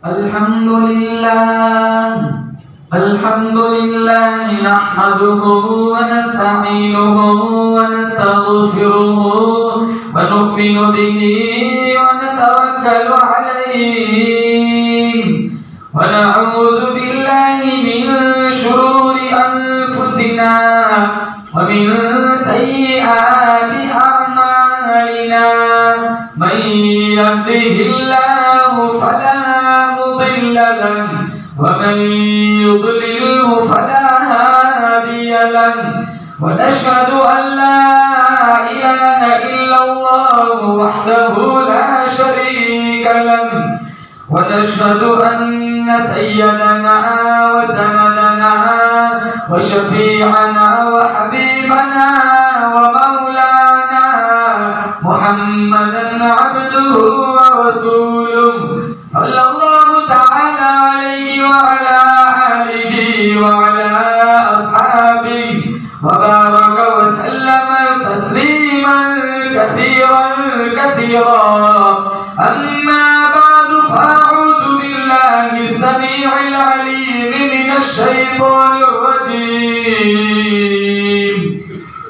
अल्हम्दुलिल्लाह नहमदुहु व नस्तईनुहु व नस्तगफिरुहु व नु'मिनु बिही व नतवक्कलु अलैहि व नऊज़ु बिल्लाहि मिन शुरूरि अनफुसिना व मिन सय्यिआति अअमालिना मन यहदिहिल्लाहु फला मुदिल्ल लहु व मन युद्लिलहु फला हादिय लहु व नशहदु अन ला इलाहा इल्लल्लाहु वहदहु ला शरीक लहु व नशहदु अन्न सय्यदना व सनदना व शफीअना व हबीबना व मौलाना मुहम्मदन अब्दुहु व रसूलुहु सल्लल्लाहु तआला अलैहि व अला आलिहि व अला अस्हाबिहि व बारक व सल्लम तस्लीमन कसीरन कसीरा अम्मा बअदु फअऊज़ु बिल्लाहि समीउल अलीम मिनश शैतानिर रजीम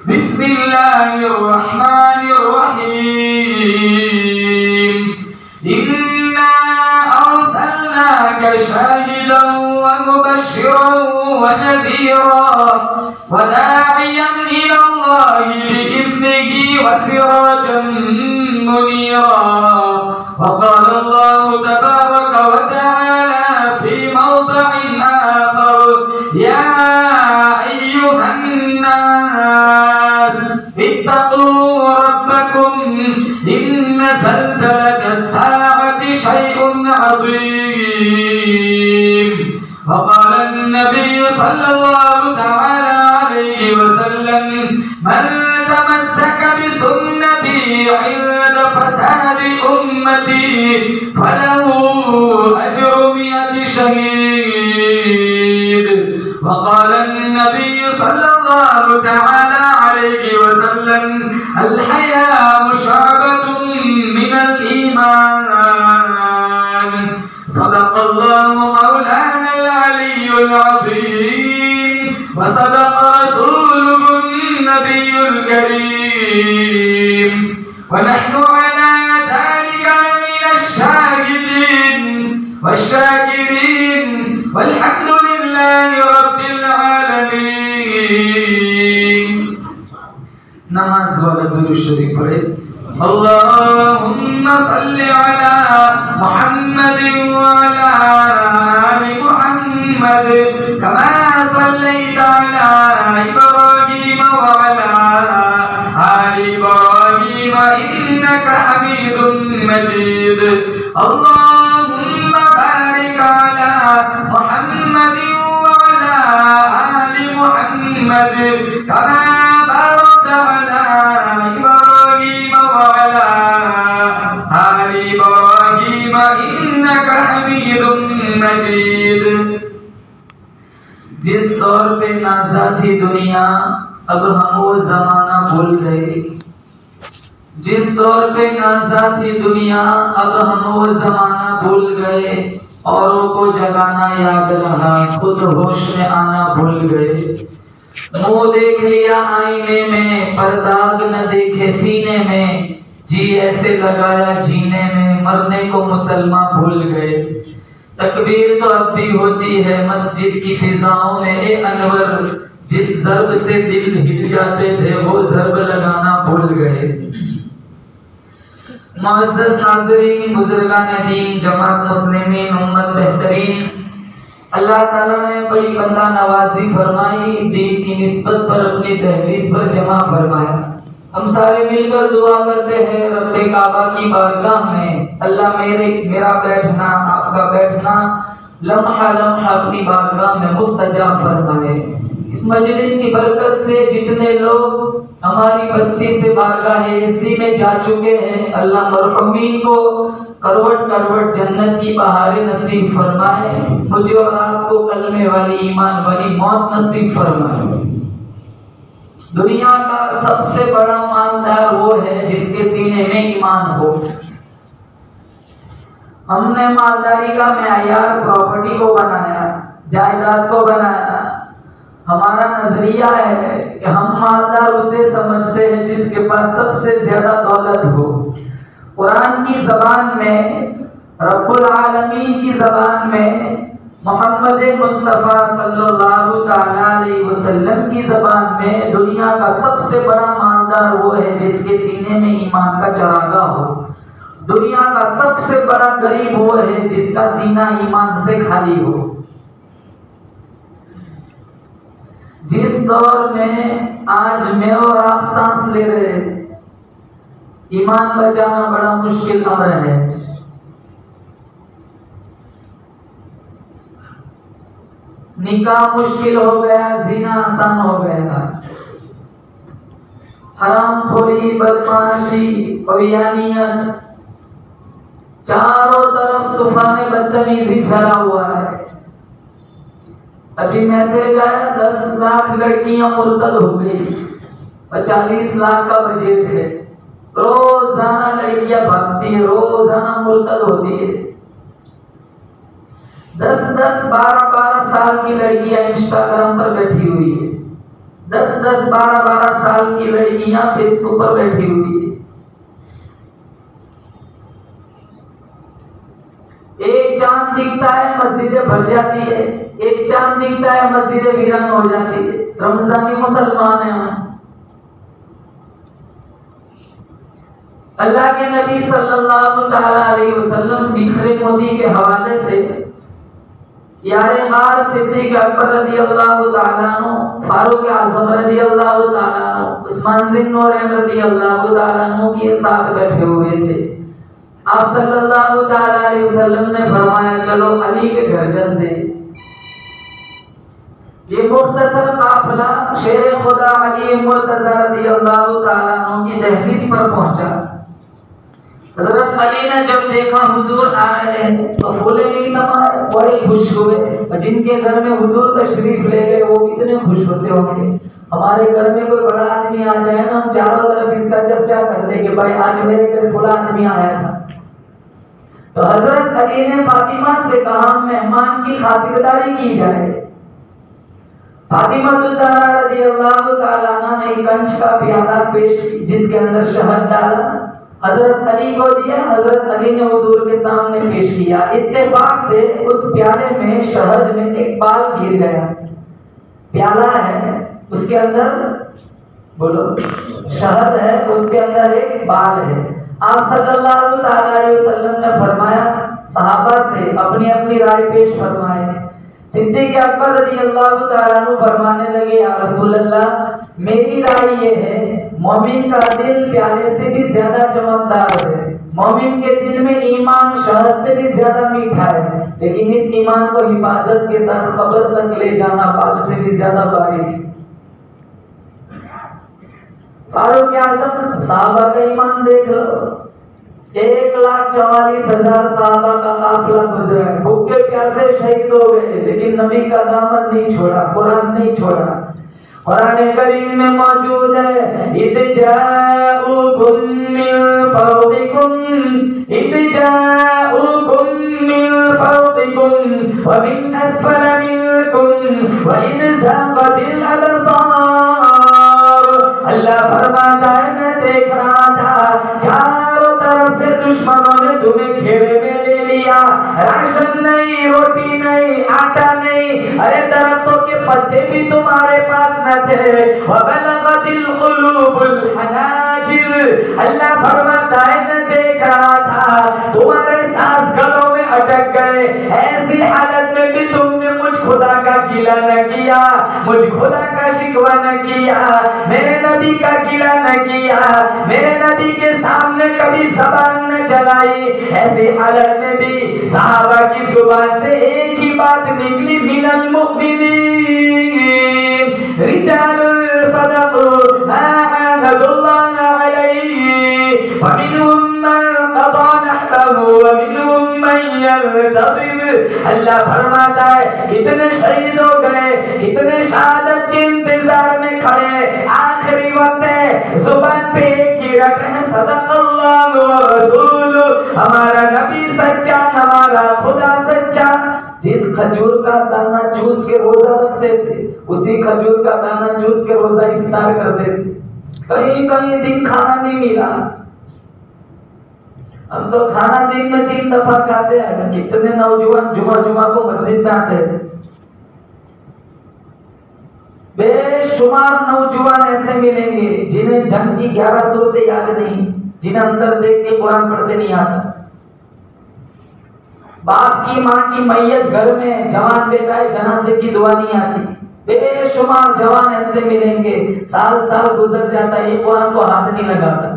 बिस्मिल्लाहिर रहमानिर रहीम इन्ना अर्सलनाका शाहिदन व मुबश्शिरन व नज़ीरा व दा'iयन इलल्लाहि बिइज़निहि व सिराजन मुनीरा व क़ाला अल्लाहु तबारक व तआला फ़ी मौदि'इन आख़र या अय्युहन नास इत्तक़ू रब्बकुम इन्न ज़लज़लतस साअति शैउन अज़ीम व क़ाला अन्नबिय्यु सल्लल्लाहु तआला अलैहि व सल्लम मन तमस्सक बिसुन्नती इन्द फसादि उम्मती फलहु अज्रु मिअति शहीद व क़ाला अन्नबिय्यु सल्लल्लाहु तआला अलैहि व सल्लम अल हयाउ शुअबतुन मिनल ईमान सदक़ल्लाहु मौलाना अल अलियुल अज़ीम व सदक़ रसूलुहु नबियुल करीम व नहनु अला ज़ालिका मिनश शाहिदीन वश्शाकिरीन वल्हम्दुलिल्लाहि रब्बिल आलमीन। नमाज वाला दुरूद शरीफ पढ़े। अल्लाहुम्मा सल्लि अला मुहम्मद व अला आलि मुहम्मद कमा सल्लैता अला इब्राहीम व अला आलि इब्राहीम इन्नका हमीदुम मजीद। अल्लाहुम्मा बारिक अला मुहम्मद व अला आलि मुहम्मद कमा बारकता अला इब्राहीम व अला आलि इब्राहीम इन्नका हमीदुम मजीद। जिस दौर पे नाज़ा थी दुनिया अब हम वो जमाना भूल गए। जिस दौर पे नाज़ा थी दुनिया अब हम वो जमाना भूल गए। औरों को जगाना याद रहा खुद होश में आना भूल गए। मुंह देख लिया आईने में पर दाग न देखे सीने में। जी ऐसे लगाया जीने में मरने को मुसलमान भूल गए। तकबीर तो अब भी होती है मस्जिद की फिजाओं में ए अनवर। जिस ज़र्ब से दिल हिल जाते थे वो ज़र्ब लगाना भूल गए। मुअज़्ज़ज़ हाज़रीन बुज़ुर्गाने दीन जमात मुस्लिमीन उम्मत बेहतरीन, अल्लाह ताला ने बड़ी बंदा नवाजी फरमाई। दीन की निस्बत पर अपनी दहलीज पर जमा फरमाया। हम सारे मिलकर दुआ करते हैं रब्बे काबा की बारगाह में अल्लाह मेरा बैठना आपका बैठना लम्हा लम्हा अपनी बारगाह में मुस्तजाब फरमाए। इस मजलिस की बरकत से जितने लोग हमारी बस्ती से बारगाह इज़्ज़ी में जा चुके हैं अल्लाह मरहुमीन को करवट करवट जन्नत की बहारें नसीब फरमाए। मुझे और आपको कलमे वाली ईमान वाली मौत नसीब फरमाए। दुनिया का सबसे बड़ा मालदार वो है जिसके सीने में ईमान हो। हमने मालदारी का मेयार प्रॉपर्टी को बनाया, जायदाद को बनाया। हमारा नजरिया है कि हम मालदार उसे समझते हैं जिसके पास सबसे ज्यादा दौलत हो। कुरान की ज़बान में, रब्बुल आलमीन की ज़बान में, मोहम्मद मुस्तफ़ा सल्लल्लाहु ताला अलैहि वसल्लम की ज़बान में दुनिया का सबसे बड़ा मालदार वो है जिसके सीने में ईमान का चरागा हो। दुनिया का सबसे बड़ा गरीब वो है जिसका सीना ईमान से खाली हो। जिस दौर में आज मैं और आप सांस ले रहे हैं, ईमान बचाना बड़ा मुश्किल अमर है। निकाह मुश्किल हो गया, ज़िना आसान हो गया। हरामखोरी, बदमाशी और यानियत, चारों तरफ तूफान बदतमीजी फैला हुआ है। अभी मैसेज आया 10 लाख लड़कियां मुर्तद हो गई और 40 लाख का बजट है। रोजाना लड़कियां भागती है, रोजाना मुर्तद होती है। 10-10, 12-12 साल की लड़कियां इंस्टाग्राम पर बैठी हुई है। 10-10, 12-12 साल की लड़कियां फेसबुक पर बैठी हुई है। एक चांद दिखता है मस्जिदें भर जाती है, एक चांद दिखता है मस्जिदें वीरान हो जाती है। रमजानी मुसलमान है हम। अल्लाह के नबी सल्लल्लाहु ताला अलैहि वसल्लम बिखरे मोती के हवाले से यारे गार सिद्दीक अकबर रज़ी अल्लाह ताला अन्हु, फारूक आज़म रज़ी अल्लाह ताला अन्हु, उस्मान बिन नूरैन रज़ी अल्लाह ताला अन्हु के साथ बैठे हुए थे। आप सल्लल्लाहु ताला अलैहि वसल्लम ने फरमाया, चलो अली के घर चलते। ये मुख्तसर काफिला शेर खुदा अली मुर्तज़ा रज़ी अल्लाह ताला अन्हु की दहलीज पर पहुंचा। हजरत अली ने जब देखा हुजूर आ रहे हैं तो फूले नहीं समाए, बड़े खुश हुए। जिनके घर में हुजूर तशरीफ ले गए वो कितने खुश होते होंगे। हमारे घर में कोई बड़ा आदमी आ जाए ना, हम चारों तरफ इसका चर्चा करते कि भाई आज मेरे घर फुला आदमी आया था। तो हजरत अली ने फातिमा से कहा मेहमान की खातिरदारी की जाए। फातिमा ज़हरा रज़ी अल्लाह ताला अन्हा ने कंच का प्याला पेश जिसके अंदर शहद डाला, हजरत अली को दिया। हजरत अली ने हुजूर के सामने पेश किया। इत्तेफाक से उस प्याले में शहद में एक बाल गिर गया। प्याला है, उसके अंदर बोलो शहद है, उसके अंदर एक बाल है। आप सल्लल्लाहु अलैहि वसल्लम ने फरमाया, सहाबा से अपनी अपनी राय पेश फरमाए। सिद्दीक अकबर रज़ी अल्लाह ताला अन्हु फरमाने लगे, या रसूल अल्लाह, मेरी राय ये है, मोमिन का दिल प्याले से भी ज्यादा चमकदार है। मोमिन के दिल में ईमान शहद से भी ज्यादा मीठा है, लेकिन इस ईमान को हिफाजत के साथ कब्र तक ले जाना बाल से भी ज्यादा बारीक है। फारूक आज़म साहबा का ईमान देख लो, 1,44,000 साहबा का काफिला गुजरा है, भूखे प्यासे शहीद हो गए, लेकिन नबी का दामन नहीं छोड़ा, कुरान नहीं छोड़ा। कुरान करीम में मौजूद है, इद जाऊकुम मिन फौकिकुम, इद जाऊकुम मिन फौकिकुम व मिन अस्फल मिनकुम व इद ज़ाग़तिल अबसार। अल्लाह फरमाता है, मैं देख रहा था चारों तरफ से दुश्मनों ने तुम्हें घेरे में ले लिया। राशन नहीं, रोटी नहीं, आटा नहीं, अरे दरख्तों के पत्ते भी तुम्हारे पास न थे। वबलगतिल कुलूबुल हनाजिर, अल्लाह फरमाता है, मैं देख रहा था तुम्हारे सांस गलों में अटक गए। ऐसी हालत में भी तुमने मुझ खुदा का गिला न किया, मुझ खुदा का शिकवा न किया, मेरे नबी का गिला न किया, मेरे नबी के सामने कभी ज़बान न चलाई। ऐसी हालत में भी सहाबा की जुबान से एक ही बात निकली, मिनल मुमिनीन रिजालुल सदक़ू मा अहदुल्लाह अलैहि फमिनहुम मन क़दा नहबहु व मिनहुम मन यंतज़िर। अल्लाह फरमाता है, कितने शहीद हो गए, कितने शहादत के इंतजार में खड़े, आखिरी वक्त है, जुबान पे एक ही रट है, सदक़ल्लाहु व रसूलुहु, हमारा नबी सच्चा जिस खजूर का दाना चूस के रोजा रखते थे, उसी खजूर का दाना चूस के रोजा इफ्तार करते थे। कहीं कहीं दिन खाना नहीं मिला, हम तो खाना दिन में 3 दफा खाते हैं। कितने नौजवान जुमा को मस्जिद में आते हैं। बेशुमार नौजवान ऐसे मिलेंगे जिन्हें ढंग की 11 सूरतें याद नहीं, जिन्हें अंदर देख के कुरान पढ़ते नहीं आता। बाप की माँ की मैयत घर में जवान बेटा है, जनाजे की दुआ नहीं आती। बेशुमार जवान ऐसे मिलेंगे, साल साल गुजर जाता है, ये कुरान को हाथ नहीं लगाता।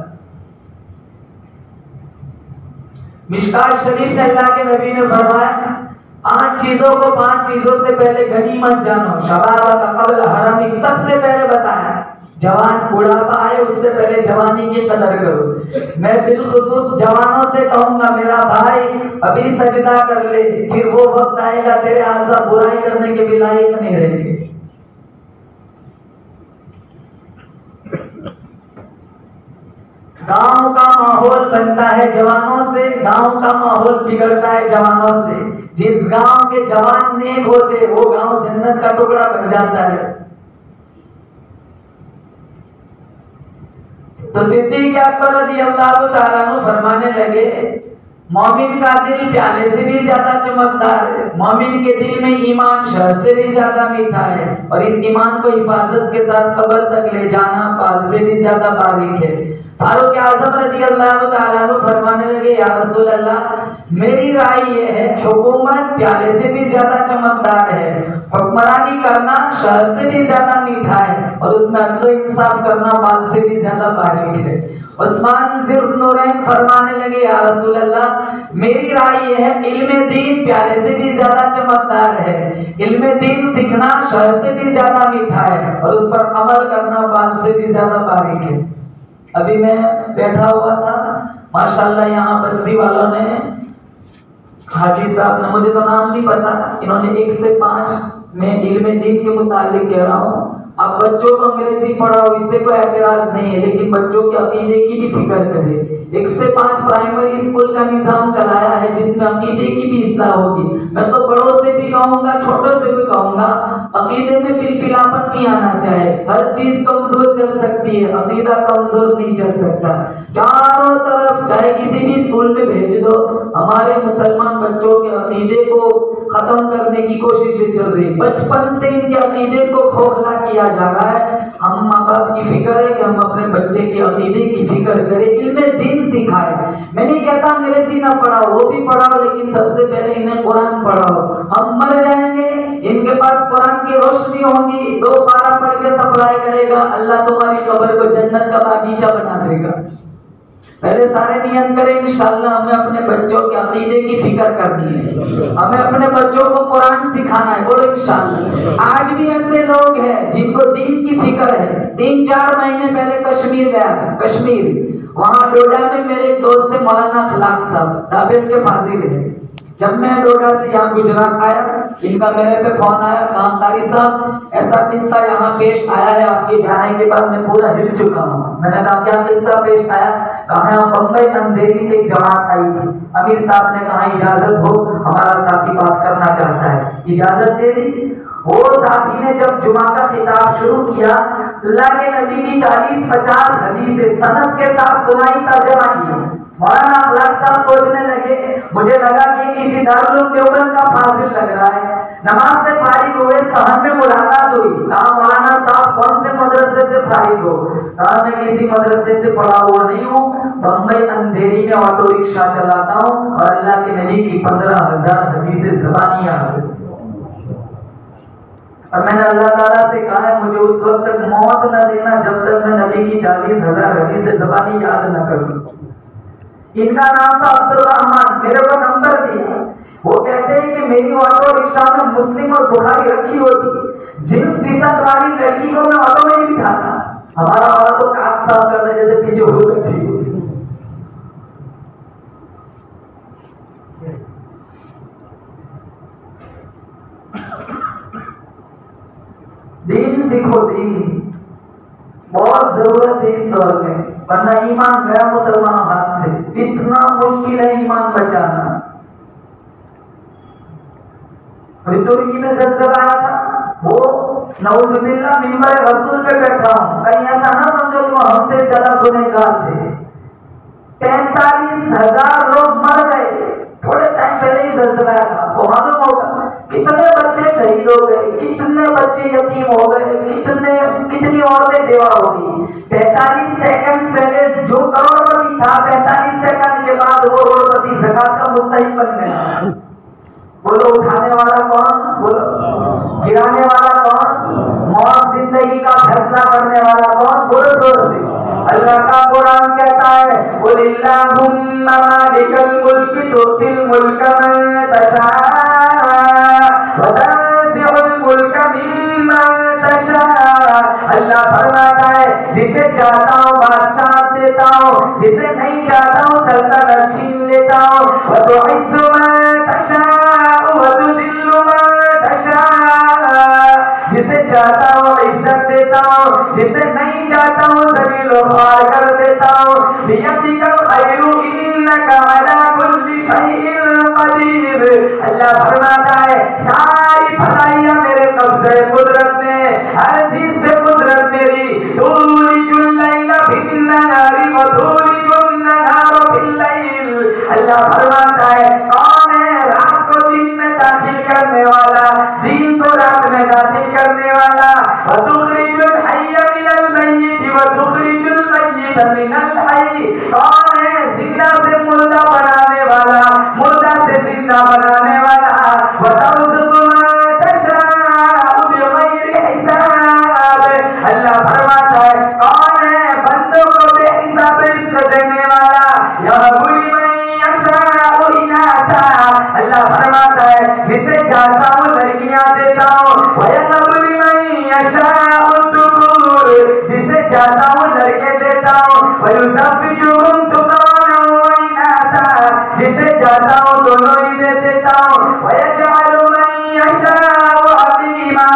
मिशकात शरीफ में अल्लाह के नबी ने फरमाया 5 चीजों से पहले गनीमत जानो। शबाबा का कबल हरामी, सबसे पहले बताया जवान बुढ़ापा आए उससे पहले जवानी की कदर करो। मैं बिलखुसूस जवानों से कहूंगा मेरा भाई अभी सजदा कर ले, फिर वो वक्त आएगा तेरे आज़ा बुराई करने के भी लायक नहीं रहेंगे। गांव का माहौल बनता है जवानों से, गांव का माहौल बिगड़ता है जवानों से। जिस गांव के जवान नेक होते वो गांव जन्नत का टुकड़ा बन जाता है। तो सिद्दीक़ अकबर रज़ियल्लाहु ताला अन्हु फरमाने लगे मोमिन का दिल प्याले से भी ज्यादा चमकदार है, मोमिन के दिल में ईमान शहद से भी ज्यादा मीठा है, और इस ईमान को हिफाजत के साथ कब्र तक ले जाना पाल से भी ज्यादा बारीक है। फारूक आज़म रज़ियल्लाहु ताला अन्हु फरमाने लगे या रसूल अल्लाह मेरी राय ये है हुकूमत प्याले से भी ज्यादा चमकदार है, हुक्मरानी करना शहद से भी ज्यादा मीठा है, और उसमें अदल इंसाफ करना माल से भी ज्यादा बारीक है। उस्मान ज़ुन्नूरैन फरमाने लगे या रसूल अल्लाह मेरी राय ये है इल्मे दीन प्याले से भी ज्यादा चमकदार है, इल्मे दीन सीखना शहद से भी ज्यादा मीठा है, और उस पर अमल करना माल से भी ज्यादा बारीक है। अभी मैं बैठा हुआ था, माशाल्लाह यहाँ बस्ती वालों ने, हाजी साहब ने, मुझे तो नाम नहीं पता, इन्होंने 1 से 5 में इल्मे दीन के मुतालिक कह रहा हूँ। अब बच्चों को अंग्रेजी पढ़ाओ, इससे कोई एतराज नहीं है, लेकिन बच्चों के अकीदे की भी फिक्र करें। 1 से 5 प्राइमरी स्कूल का निजाम चलाया है जिसमें अकीदे की भी इस्लाह होगी। मैं तो बड़ों से भी कहूँगा, छोटों से भी कहूँगा, अकीदे में पिलपिलापन नहीं आना चाहिए। हर चीज कमजोर चल सकती है, अकीदा कमजोर नहीं चल सकता। चारों तरफ चाहे किसी भी स्कूल में भेज दो, हमारे मुसलमान बच्चों के अकीदे को खत्म करने की कोशिशें चल रही। बचपन से इनके अकीदे को खोखला किया जा रहा है। हम माँ बाप की फिक्र है कि हम अपने बच्चे के अकीदे की फिक्र करें, इल्मे दीन सिखाए। मैं नहीं कहता अंग्रेजी ना पढ़ाओ, वो भी पढ़ाओ, लेकिन सबसे पहले इन्हें कुरान पढ़ाओ। हम मर जाएंगे, इनके पास कुरान की रोशनी होगी, 2 पारा पढ़ के सप्लाई करेगा, अल्लाह तुम्हारी कब्र को जन्नत का बागीचा बना देगा। पहले सारे नियत करें इंशाअल्लाह हमें अपने बच्चों के अकीदे की फिक्र करनी है, हमें अपने बच्चों को कुरान सिखाना है। बोलो इंशाअल्लाह। आज भी ऐसे लोग हैं जिनको दीन की फिक्र है। 3-4 महीने पहले कश्मीर गया था, कश्मीर, वहाँ डोडा में मेरे एक दोस्त थे मौलाना खलाक साहब, दाबिल के फाजिल है। जब मैं डोडा से यहाँ गुजरात आया, इनका मेरे पे फोन आया, कारी साहब ऐसा किस्सा यहाँ पेश आया है, आपके जाने के बाद मैं पूरा हिल चुका हूँ। मैंने कहा क्या किस्सा पेश आया? कहा यहाँ बम्बई अंधेरी से एक जमात आई थी, अमीर साहब ने कहा इजाजत हो, हमारा साथी बात करना चाहता है, इजाजत दे दी। वो साथी ने जब जुमा का खिताब शुरू किया, अल्लाह के नबी की 40-50 हदीसें सनद के साथ सुनाई, तर्जमा किया। मौलाना खलाक साहब सोचने लगे, मुझे लगा कि किसी दारुल देवबंद का फाजिल लग रहा है। नमाज से फारिग हुए, सहन में मुलाकात हुई। कहा मौलाना साहब कौन से मदरसे से फारिग हो? कहा मैं किसी मदरसे से पढ़ा हुआ नहीं हूँ, बम्बई अंधेरी में ऑटो रिक्शा चलाता हूँ, और अल्लाह के नबी की 15,000 हदीसें ज़बानी याद है। और मैंने अल्लाह ताला से कहा है मुझे उस वक्त तक मौत न देना जब तक मैं नबी की 40,000 हदीसें ज़बानी याद न करूँ। इनका नाम था अब्दुल रहमान, मेरे को नंबर दिया। वो कहते हैं कि मेरी ऑटो रिक्शा में मुस्लिम और बुखारी रखी होती, जींस टी शर्ट वाली लड़की को मैं ऑटो में नहीं बिठाता, हमारा वाला तो काट साफ करता जैसे पीछे हो बैठी हो। दीन सीखो, दीन बहुत जरूरत है इस दौर में, वरना ईमान गया मुसलमानों हाथ से। इतना मुश्किल है ईमान बचाना। अभी तुर्की में ज़लज़ला आया था, वो नऊज़ुबिल्लाह मिंबर रसूल पे बैठा हूँ, कहीं ऐसा ना समझो कि वो हमसे ज्यादा गुनहगार थे। 45,000 लोग मर गए थोड़े टाइम पहले ही ज़लज़ला आया था। आपको मालूम होगा कितने बच्चे शहीद हो गए, कितने बच्चे यतीम हो गए, कितनी औरतें बेवा हो गई। 45 सेकंड पहले जो करोड़पति था 45 सेकंड के बाद वो करोड़पति ज़कात का मुस्तहिक बन गया। बोलो उठाने वाला कौन, बोलो गिराने वाला कौन, मौत जिंदगी का फैसला करने वाला कौन, बोलो जोर से। अल्लाह का कुरान कहता है कुलिल्लाहुम्मा मालिकल मुल्क तुतिल मुल्का मन तशा व तंज़िउल मुल्का मिम्मन तशा। अल्लाह फरमाता है जिसे चाहता हूँ बादशाह देता हूँ, जिसे नहीं चाहता हूँ सल्तनत छीन लेता हूँ। व तुइज़्ज़ु मन तशा व तुज़िल्लु मन तशा। जिसे चाहता हूँ इज्जत देता हूँ, जिसे नहीं चाहता हूँ ज़लील व ख्वार कर देता हूँ। बियदिकल खैरु इन्नका अला कुल्ली शैइन कदीर। अल्लाह फरमाता है सारी भलाइयाँ मेरे कब्ज़े कुदरत में, हर चीज पे कुदरत मेरी। तूलिजुल लैला फिन्नहारी व तूलिजुन नहारा फिल्लैल। अल्लाह फरमाता है कौन है रात को दिन में दाखिल करने वाला, दिन को रात में दाखिल करने वाला। व तुखरिजुल हय्य मिनल मय्यित व तुखरिजुल मय्यित मिनल हय्य। कौन है जिंदा से मुर्दा बनाने वाला, मुर्दा से जिंदा बनाने वाला। व तर्ज़ुक़ु मन तशाअ बिग़ैरि हिसाब। अल्लाह फरमाता है कौन है बंदों को बेहिसाब रिज़्क़ देने वाला। यहबु लिमन यशाअ इनाथा। अल्लाह फरमाता है जिसे चाहता हूँ लड़कियां देता हूँ। व यहबु लिमन यशाअ ज़ुकुर। जिसे चाहता हूँ लड़के देता हूँ। व युज़व्विजुहुम ज़ुक्रानन व इनाथा। जिसे चाहता हूँ दोनों ही दे देता हूँ। व यजअलु मन यशाअ अक़ीमा।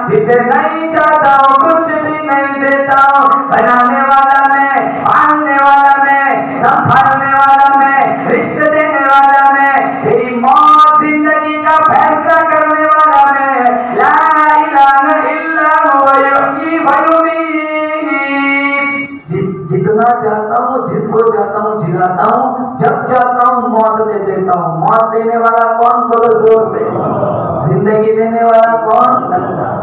जिसे नहीं चाहता हूँ कुछ भी नहीं देता हूँ। बनाने वाला मैं, पालने वाला मैं, संभालने वाला मैं, रिज़्क़ देने वाला मैं, तेरी मौत जिंदगी का फैसला करने वाला मैं। ला इलाहा इल्ला हुवा युहयी व युमीत। जितना चाहता हूँ, जिसको चाहता हूँ जिलाता हूँ, जब चाहता हूँ मौत दे देता हूँ। मौत देने वाला कौन, बोलो जोर से। जिंदगी देने वाला कौन, अल्लाह।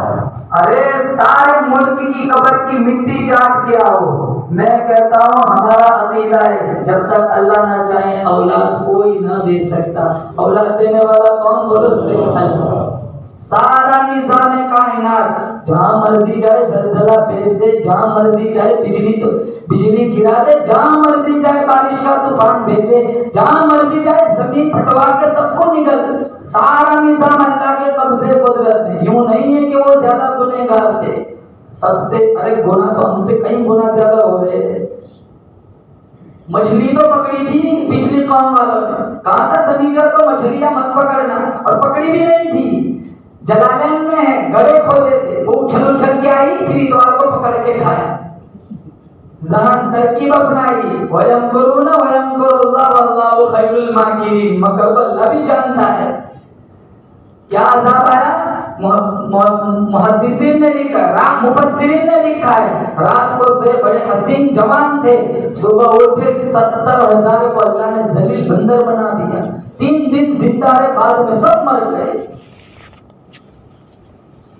अरे सारे मुल्क की कब्र की मिट्टी चाट के आओ। मैं कहता हूँ हमारा अकीदा है जब तक अल्लाह ना चाहे औलाद कोई ना दे सकता। औलाद देने वाला कौन, बोलो सिर्फ अल्लाह। सारा निज़ाम कायनात जहाँ मर्जी जाए ज़लज़ला भेज दे, जहाँ मर्जी जाए बिजली गिरा दे, जहाँ मर्जी जाए बारिश का तूफान भेजे, जहाँ मर्जी जाए जमीन फटवा के सबको निगल। सारा निज़ाम अल्लाह के कब्ज़े कुदरत में। यूं नहीं है कि वो ज्यादा गुनहगार थे सबसे। अरे गुनाह तो हमसे कई गुना ज्यादा हो रहे हैं। मछली तो पकड़ी थी पिछली कौम वालों ने, कहा था शनीचर को मछलियां मत पकड़ना, और पकड़ी भी नहीं थी। जलालैन में है, गड़े खोदे थे, वो उछल के आई, फिर इतवार को पकड़ के खाया। जहां तरकीब अपनाई, वयमकुरूना वयमकुरुल्लाह वल्लाहु खैरुल माकिरीन। मकर तो अल्लाह भी जानता है। क्या अज़ाब आया? मुहद्दिसीन ने लिखा, मुफस्सिरीन ने लिखा है रात को सोए बड़े हसीन जवान थे, सुबह उठे 70,000 को अल्लाह ने जलील बंदर बना दिया। 3 दिन जिंदा रहे, बाद में सब मर गए।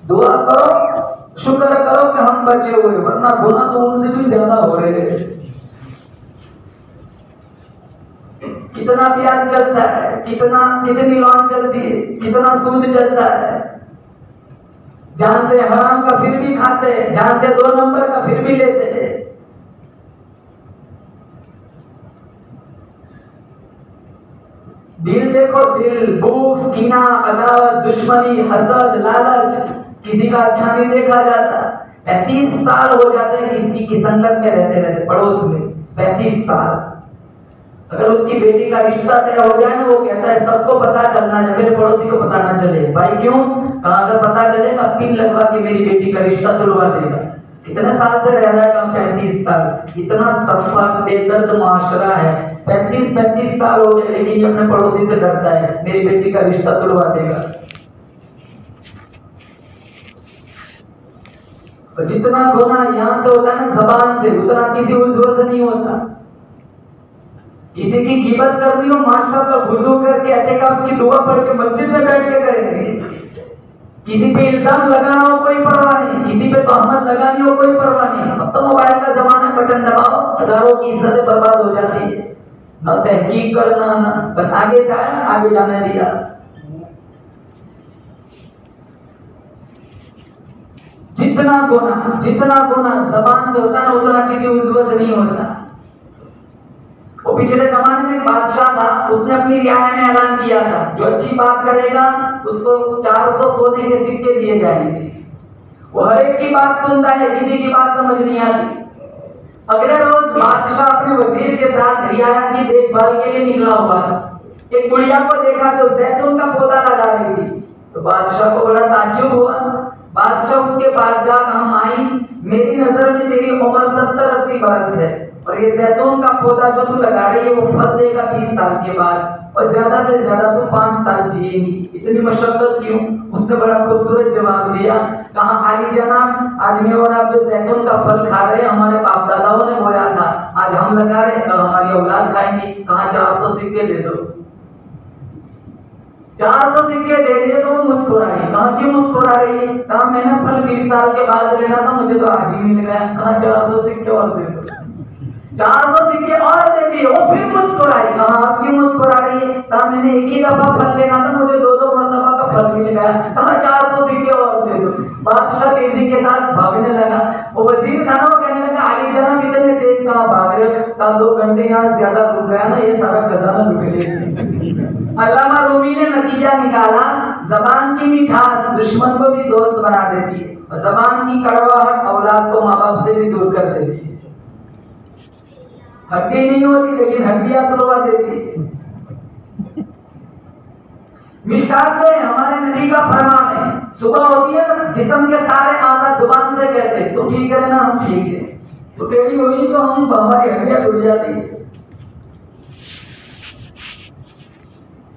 दुआ करो, शुक्र करो कि हम बचे हुए, वरना गुनाह तो उनसे भी ज्यादा हो रहे हैं। कितना ब्याज चलता है, कितनी लोन चलती है, कितना सूद चलता है। जानते हराम का फिर भी खाते, जानते 2 नंबर का फिर भी लेते हैं। दिल देखो, दिल, भूख, कीना, अदावत, दुश्मनी, हसद, लालच, किसी का अच्छा नहीं देखा जाता। 35 साल हो जाते हैं किसी की संगत में रहते रहते, पड़ोस में 35 साल। अगर उसकी बेटी का रिश्ता तय हो जाए ना, वो कहता है सबको पता चलना चाहिए, मेरे पड़ोसी को पता ना चले। भाई क्यों? कहा अगर पता चलेगा पिन लगवा के मेरी बेटी का रिश्ता तुड़वा देगा। कितने साल से रह रहा है? 35 साल से। इतना सफा बेदर्द माशरा है। 35 साल हो गए, लेकिन ये अपने पड़ोसी से डरता है मेरी बेटी का रिश्ता तुड़वा देगा। और जितना गुनाह यहाँ से होता है ना जबान से, उतना किसी उज़्व से नहीं होता। किसी की गिबत करनी हो माशाअल्लाह वुजू करके एतिकाफ की दुआ पढ़ के मस्जिद में बैठ के करेंगे। किसी पे इल्जाम लगाना हो कोई परवाह नहीं, किसी पे तहमत लगानी हो कोई परवाह नहीं। अब तो मोबाइल का जमाना है, बटन दबाओ, हजारों की इज्जतें बर्बाद हो जाती है। न तहकीक करना, ना बस आगे से आया आगे जाने दिया। जितना गुनाह जबान से होता है ना, उतना किसी उज़्व से नहीं होता। वो पिछले जमाने में एक बादशाह था, उसने अपनी रियाया में ऐलान किया था जो अच्छी बात करेगा उसको 400 सोने के सिक्के दिए जाएंगे। वो हर एक की बात सुनता है, किसी की बात समझ नहीं आती। अगले रोज बादशाह अपने वजीर के साथ रियाया की देखभाल के लिए निकला हुआ था। एक बुढ़िया को देखा जो जैतून का पौधा लगा रही थी, तो बादशाह को बड़ा ताज्जुब हुआ। बादशाह उसके पास जा, कहा आई, मेरी नजर में तेरी उम्र 70-80 बरस है और ये जैतून का पौधा जो तू लगा रही है वो फल देगा 20 साल के बाद, और ज्यादा से ज्यादा तू 5 साल जिएगी, इतनी मशक्कत क्यों? उसने बड़ा खूबसूरत जवाब दिया, कहा आली जनाब, आज मैं और आप जो जैतून का फल खा रहे हैं हमारे बाप दादाओं ने बोया था, आज हम लगा रहे हैं, कल हमारी औलाद खाएंगी। कहा 400 सिक्के दे दो। 400 सिक्के दे दिए तो वो मुस्कुराई। कहा क्यों मुस्कुरा रही है? कहा मैंने फल 20 साल के बाद लेना था, मुझे तो आज ही मिल गया। कहा 400 सिक्के और दे दो। 400 सिक्के और दे दिए, वो फिर मुस्कुराई। कहा आप क्यों मुस्कुरा रही है? कहा मैंने एक ही दफा फल लेना था, मुझे 2-2 मरतबा का फल मिल गया। कहा 400 सिक्के और दे दो। बादशाह तेजी के साथ भागने लगा। वो वजीर था ना, वो कहने लगा आली जनाब इतने तेज कहां भाग रहे हो? कहा 2 घंटे यहाँ ज्यादा रुक गया ना, ये सारा खजाना लुट लिया। अल्लामा रूमी ने नतीजा निकाला, जबान की मिठास दुश्मन को भी दोस्त बना देती है और जबान की कड़वाहट औलाद को माँ बाप से भी दूर कर देती है। हड्डी नहीं होती लेकिन हड्डियां तुड़वा देती है। मिशकात में हमारे नबी का फरमान है, सुबह होती है ना, जिस्म के सारे आज़ा जुबान से कहते हैं तू ठीक है ना, हम ठीक है। तो टेढ़ी हुई तो हम हमारी हड्डियां टूट जाती है।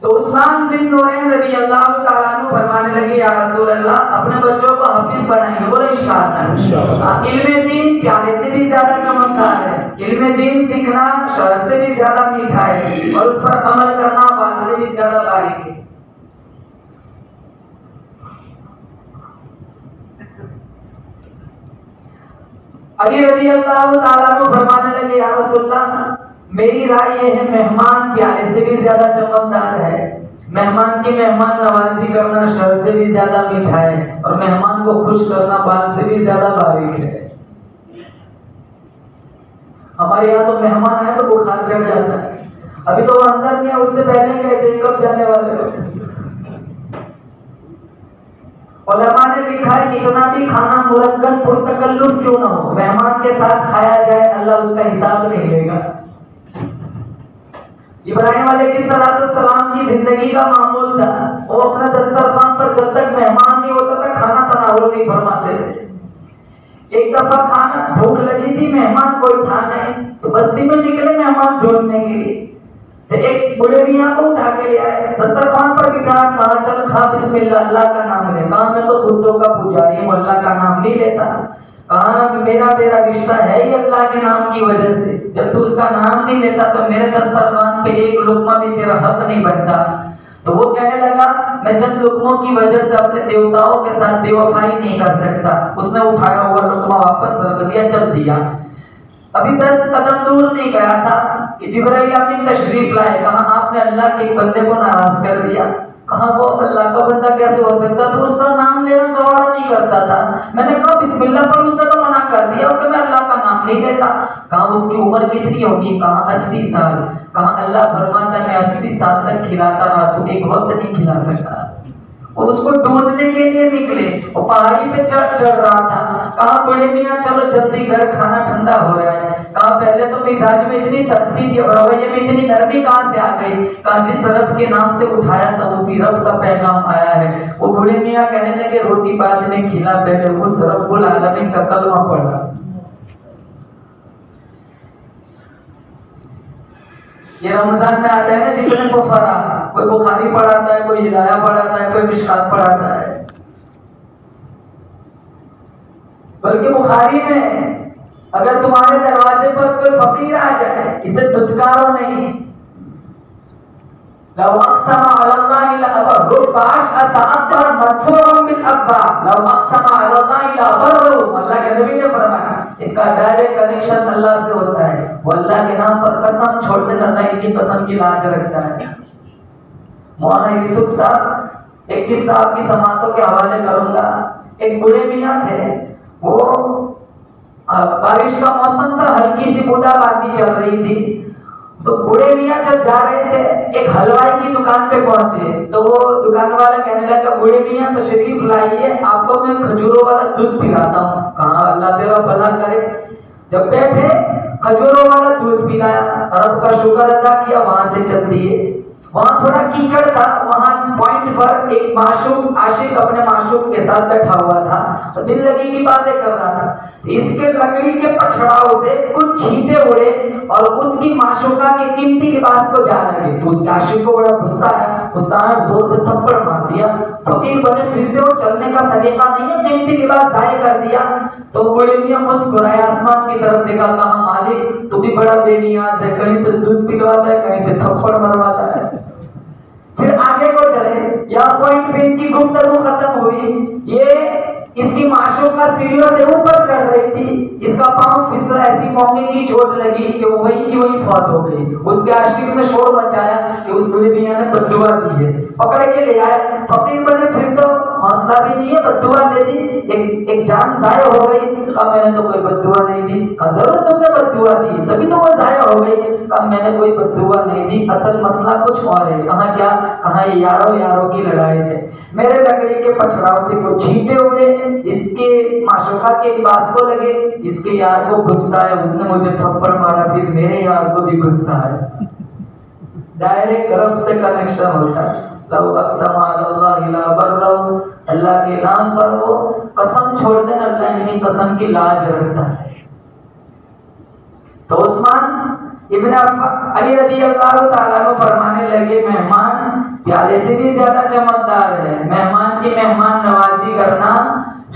तो उस्मान बिन नूरैन रज़ियल्लाहु ताला अन्हु फरमाने लगे, या रसूल अल्लाह, अपने बच्चों को हाफिज बनाएंगे? बोले इंशाअल्लाह। इल्मे दीन प्याले से भी ज्यादा चमकदार है, इल्मे दीन सीखना शहद से भी ज्यादा मीठा है और उस पर अमल करना बात से भी ज्यादा बारीक है। अली रज़ियल्लाहु ताला अन्हु फरमाने लगे, या रसूल अल्लाह, मेरी राय ये है, मेहमान प्याले से भी ज्यादा चमकदार है, मेहमान की मेहमान नवाजी करना शहद से भी ज्यादा मीठा है और मेहमान को खुश करना बाल से भी ज्यादा बारीक है। हमारे यहाँ तो मेहमान आए तो बुखार चढ़ जाता है, अभी तो वो अंदर नहीं है, उससे पहले कहते हैं कब जाने वाले हो। उलमा ने लिखा है कितना भी खाना मुरक्कब पुरतकल्लुफ क्यों ना हो, मेहमान के साथ खाया जाए, अल्लाह उसका हिसाब नहीं लेगा। इब्राहिम अलैहिस्सलाम की जिंदगी का मामूल था, वो अपने दस्तरखान पर जब तक मेहमान नहीं होता था खाना तनावुल नहीं फरमाते थे। एक दफा खाना भूख लगी थी, मेहमान कोई था नहीं, तो बस्ती में निकले मेहमान ढूंढने के लिए, तो एक बूढ़े मियां को उठा के ले आए, दस्तरखान पर बिठा, कहा चल खा बिस्मिल्लाह, अल्लाह का नाम ले। कहा मैं तो बुद्धों का पुजारी हूं, अल्लाह का नाम नहीं लेता। कहा मेरा तेरा रिश्ता है ही अल्लाह के नाम की वजह से, जब तू उसका नाम नहीं लेता तो मेरे दस्तरखान पे एक लुकमा भी तेरा हक नहीं बनता। तो वो कहने लगा मैं चंद लुकमों की वजह से अपने देवताओं के साथ बेवफाई नहीं कर सकता। उसने उठाया हुआ लुकमा वापस रख दिया, चल दिया। अभी 10 कदम दूर नहीं गया था कि जिब्राइल अमीन तशरीफ लाए। कहा आपने अल्लाह के एक बंदे को नाराज कर दिया। कहा वो अल्लाह का बंदा कैसे हो सकता, तो उसका नाम लेना गवारा नहीं करता था। मैंने कहा बिस्मिल्लाह पर, उसने तो मना कर दिया कि मैं अल्लाह का नाम नहीं लेता। कहा उसकी उम्र कितनी होगी? कहा 80 साल। कहा अल्लाह फरमाता है मैं 80 साल तक खिलाता रहा, तू एक वक्त नहीं खिला सकता। और उसको ढूंढने के लिए निकले, वो पहाड़ी पे चढ़ रहा था। कहा बड़े मियाँ चलो जल्दी घर, खाना ठंडा हो रहा है। कहा पहले तो मिजाज में इतनी सख्ती थी, और रवैये में इतनी नरमी कहाँ से आ गई? कहा जिस रब के नाम से उठाया था उसी रब का पैगाम आया है। वो बूढ़े मियाँ कहने लगे रोटी बाद में खिला, पहले उस रब्बुल आलमीन का कलमा पढ़ा। ये रमजान में आता है ना, जितने सफर कोई बुखारी पढ़ाता है, कोई हिदाया पढ़ाता है, कोई मिशकात पढ़ाता है। बल्कि बुखारी में अगर तुम्हारे दरवाजे पर कोई फकीर आ जाए, इसे धुतकारो नहीं। लव अक़समा अलल्लाहि लअबररु बाश असअबर मदफूरun बिल अब्बा। लव अक़समा अलल्लाहि लअबररु, अल्लाह के नबी ने फरमाया इनका डायरेक्ट कनेक्शन अल्लाह से होता है। वो अल्लाह के नाम पर कसम छोड़ते ना, अल्लाह इनकी कसम की लाज रखता है। मौलाना यूसुफ साहब एक किस्सा आपकी समातों के हवाले करूंगा। एक बूढ़े मियां थे, वो बारिश का मौसम था, हल्की सी बूंदाबांदी चल रही थी। तो बूढ़े मियां जब जा रहे थे, एक हलवाई की दुकान पे पहुंचे। तो वो दुकान वाला कहने लगा, बूढ़े मियां तशरीफ लाइए, आपको मैं खजूरों वाला दूध पिलाता हूँ। कहा अल्लाह तेरा भला करे। जब बैठे खजूरों वाला दूध पिलाया, रब का शुक्र अदा किया, वहां से चल दिए। वहां थोड़ा कीचड़ था, वहां पॉइंट पर एक माशूक आशिक अपने माशूक के साथ बैठा हुआ था, तो दिल लगी की बातें कर रहा था। इसके लकड़ी के पछड़ाओं से कुछ छींटे उड़े और उसकी माशूका के कीमती लिबास को जा लगे। तो उसके आशिक को बड़ा गुस्सा है, उसने जोर से थप्पड़ मार दिया। फकीर बने फिरते हो, चलने का सलीका नहीं है, कीमती लिबास जाया कर दिया। तो बूढ़े मियां मुस्कुराए, आसमान की तरफ देखा, कहा मालिक तू भी बड़ा बेनियाज है, कहीं से दूध पिलवाता है, कहीं से थप्पड़ मरवाता है। फिर आगे को चले, यहाँ पॉइंट पे इनकी गुफ्तगू खत्म हुई। ये इसकी माशूका सीढ़ियों से ऊपर चढ़ रही थी, इसका पांव फिसला, ऐसी मौके की चोट लगी कि वो वही की वही फौत हो गई। उसके आशिक ने शोर मचाया कि उस बूढ़े मियां ने बद्दुआ दी है, पकड़ के ले आए। फकीर बने फिर तो हौसला भी नहीं है, बद्दुआ दे दी, एक जान जाया हो गई। कहा मैंने तो कोई बद्दुआ नहीं दी। कहा जरूर तुमने बद्दुआ दी, तभी तो वो जाया हो गई। कहा मैंने कोई बद्दुआ नहीं दी, असल मसला कुछ और है। कहा क्या? कहा ये यारों यारों की लड़ाई है। मेरे लकड़ी के पछड़ाव से कुछ छींटे उड़े, इसके माशूका के लिबास को लगे, इसके यार को गुस्सा है, उसने मुझे थप्पड़ मारा, फिर मेरे यार को भी गुस्सा है। डायरेक्ट रब से कनेक्शन होता है। लव अक़समा अलल्लाहि लअबररु, अल्लाह के नाम पर वो कसम छोड़ दें, अल्लाह इनकी कसम की लाज रखता है। तो उस्मान इब्न अली रज़ी अल्लाह तआला अन्हु फरमाने लगे, मेहमान प्याले से भी ज्यादा चमकदार है, मेहमान की मेहमान नवाजी करना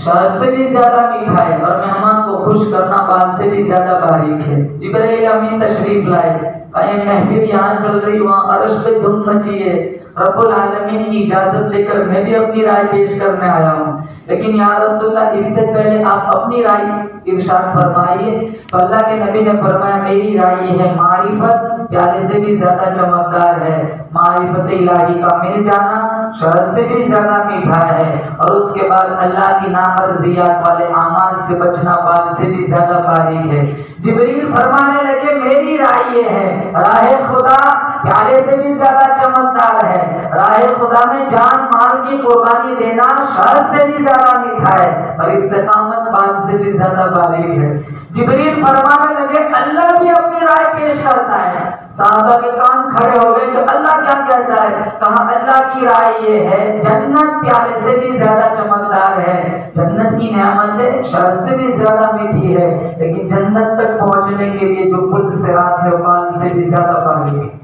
शहद से भी ज्यादा मीठा है, और मेहमान को खुश करना बाल से भी ज्यादा बारीक है। जिब्राइल अमीन तशरीफ लाए, कहीं महफिल यहाँ चल रही, वहाँ अर्श पे धूम मची है, रब्बुल आलमीन की इजाजत लेकर मैं भी अपनी राय पेश करने आया हूँ। लेकिन या रसूलल्लाह, इससे पहले आप अपनी राय इरशाद फरमाइए। तो अल्लाह के नबी ने फरमाया, मेरी राय ये है, मारिफत प्याले से भी ज्यादा चमकदार है, मारिफत इलाही का मिल जाना शहद से भी ज्यादा मीठा है, और उसके बाद अल्लाह की नामर्जियात वाले आमाल से बचना बाल से भी ज्यादा बारीक है। जिब्रील फरमाने लगे, मेरी राय ये है, राहे खुदा प्याले से भी ज्यादा चमकदार है, राहे खुदा में जान माल की कुर्बानी देना शहद से भी ज्यादा मीठा है, और इस्तिकामत बाल से भी ज्यादा बारीक है। जिब्रील फरमाने लगे, अल्लाह भी अपनी राय पेश करता है। साहबा के कान खड़े हो गए कि अल्लाह क्या कहता है? कहा अल्लाह की राय ये है, जन्नत प्याले से भी ज्यादा चमकदार है, जन्नत की नेमतें शहद से भी ज्यादा मीठी है, लेकिन जन्नत तक पहुंचने के लिए जो पुल सिरात है बाल से भी ज्यादा बारीक है।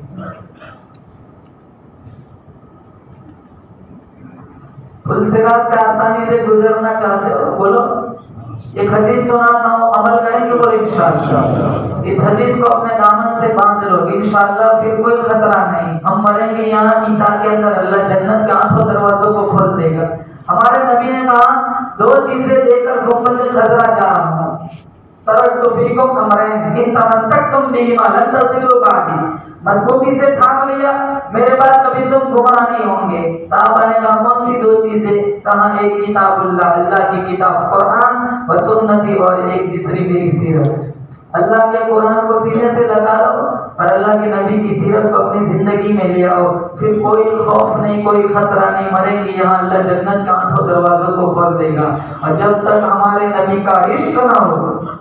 पुल सिरात से आसानी से गुजरना चाहते हो? बोलो। एक हदीस सुनाता हूँ, अमल करेंगे बोलो इंशाअल्लाह। इस हदीस को अपने दामन से बांध लो इंशाअल्लाह, फिर कोई खतरा नहीं। हम मरेंगे यहाँ ईसा के अंदर, अल्लाह जन्नत के 8 दरवाजों को खोल देगा। हमारे नबी ने कहा, 2 चीजें देकर गुंबद खजरा जा रहा हूँ, तरक्तु फीकुम अमरैन इन तमस्सकतुम बिहिमा लन तज़िल्लू बादी, मजबूती से थाम लिया, मेरे बाद कभी तुम गुमराह नहीं होंगे। साहबा ने कहा, कौन सी 2 चीजें? कहा एक किताबुल्लाह, अल्लाह की किताब कुरान, व सुन्नती, और एक तीसरी मेरी सीरत। अल्लाह के कुरान को सीने से लगा लो और अल्लाह के नबी की सीरत को अपनी जिंदगी में ले आओ, फिर कोई खौफ नहीं, कोई खतरा नहीं। मरेंगे यहाँ, अल्लाह जन्नत के 8 दरवाजों को खोल देगा। और जब तक हमारे नबी का इश्क ना हो,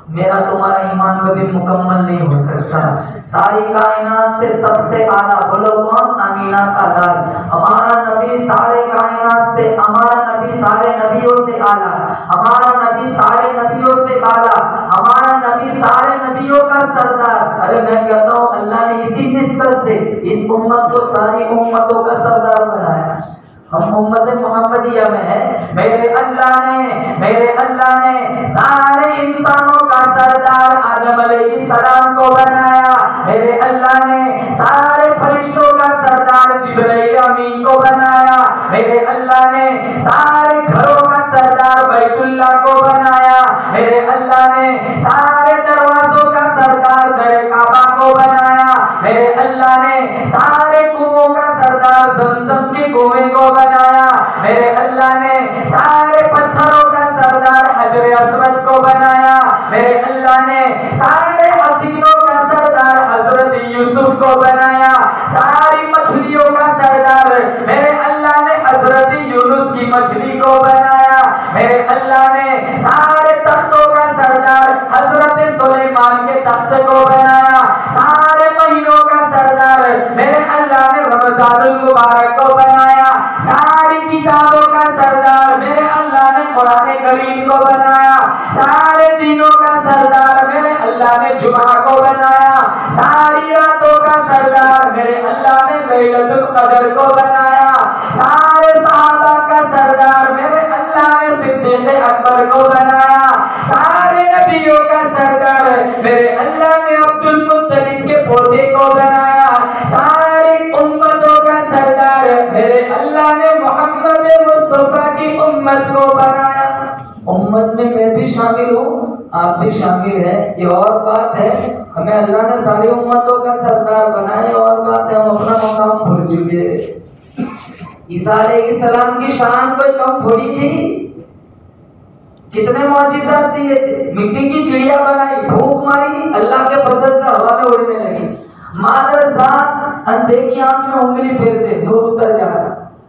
मेरा तुम्हारा ईमान कभी मुकम्मल नहीं हो सकता। सारी कायनात से सबसे आला, बोलो कौन? अमीना का लाल, हमारा नबी सारे कायनात से, हमारा नबी सारे नबियों से आला, हमारा नबी सारे नबियों से आला, हमारा नबी सारे नबियों का सरदार। अरे मैं कहता हूँ, अल्लाह ने इसी निस्बत से इस उम्मत को सारी उम्मतों का सरदार बनाया। हम उम्मत मोहम्मदिया में है, मेरे अल्लाह ने सारे इंसानों का सरदार आदम अलैहिस्सलाम को बनाया। मेरे अल्लाह ने सारे फरिश्तों का सरदार जिब्राइल अमीन को बनाया। मेरे अल्लाह ने सारे घरों का सरदार बैतुल्लाह को बनाया। मेरे अल्लाह ने सारे दरवाजों का सरदार दरे काबा को बनाया। मेरे अल्लाह ने सारे कुओं का सरदार ज़मज़म के कुएं को बनाया। मेरे अल्लाह ने सारे पत्थरों का सरदार हजर अस्वद को बनाया। मेरे अल्लाह ने सारे हसीनों का सरदार हजरत यूसुफ को बनाया। सारी मछलियों का सरदार मेरे अल्लाह ने हजरत यूनुस की मछली को बनाया। मेरे अल्लाह ने सारे तख्तों का सरदार हजरत सुलेमान के तख्त को बनाया। सारे महीनों का सरदार मेरे अल्लाह ने रमजानुल मुबारक को बनाया। सारी किताबों का सरदार मेरे अल्लाह ने कुरान करीम को बनाया। सारे दिनों का सरदार मेरे अल्लाह ने जुमा को बनाया। सारी रातों का सरदार मेरे अल्लाह ने लैलतुल कदर को बनाया। सारे सहाबा का सरदार मेरे अल्लाह ने सिद्दीक़ अकबर को बनाया। सारे नबियों का सरदार मेरे अल्लाह ने अब्दुल मुत्तलिब के पोते को बनाया। सारी उम्मतों का सरदार मेरे अल्लाह ने मोहम्मद मुस्तफा की उम्मत को बनाया। उम्मत में मैं भी शामिल हूँ, आप भी शामिल है। ये और बात है, हमें अल्लाह ने सारी उम्मतों का सरदार बनाया। और बात है, हम अपना मकाम भूल चुके। ईसा अलैहिस्सलाम की शान कोई कम थोड़ी थी। कितने मौजिज़ात दिए थे। मिट्टी की चिड़िया बनाई, भूख मारी, अल्लाह के फजल से हवा में उड़ने लगी। मादर जात अंधे की आंख में उंगली फेरते, नूर उतर जाता।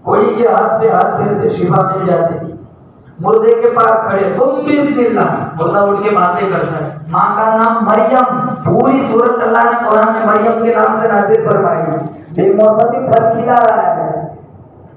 कोड़ी के हाथ पे हाथ फेरते, शिफा मिल जाती। मुर्दे के पास खड़े, तुम बिस्मिल्लाह, मुर्दा उठ के बातें करता है। माँ का नाम मरियम, पूरी सूरत अल्लाह ने कुरान में मरियम के नाम से नाज़िल फरमाई। बेमौसमी फल खिला रहा है।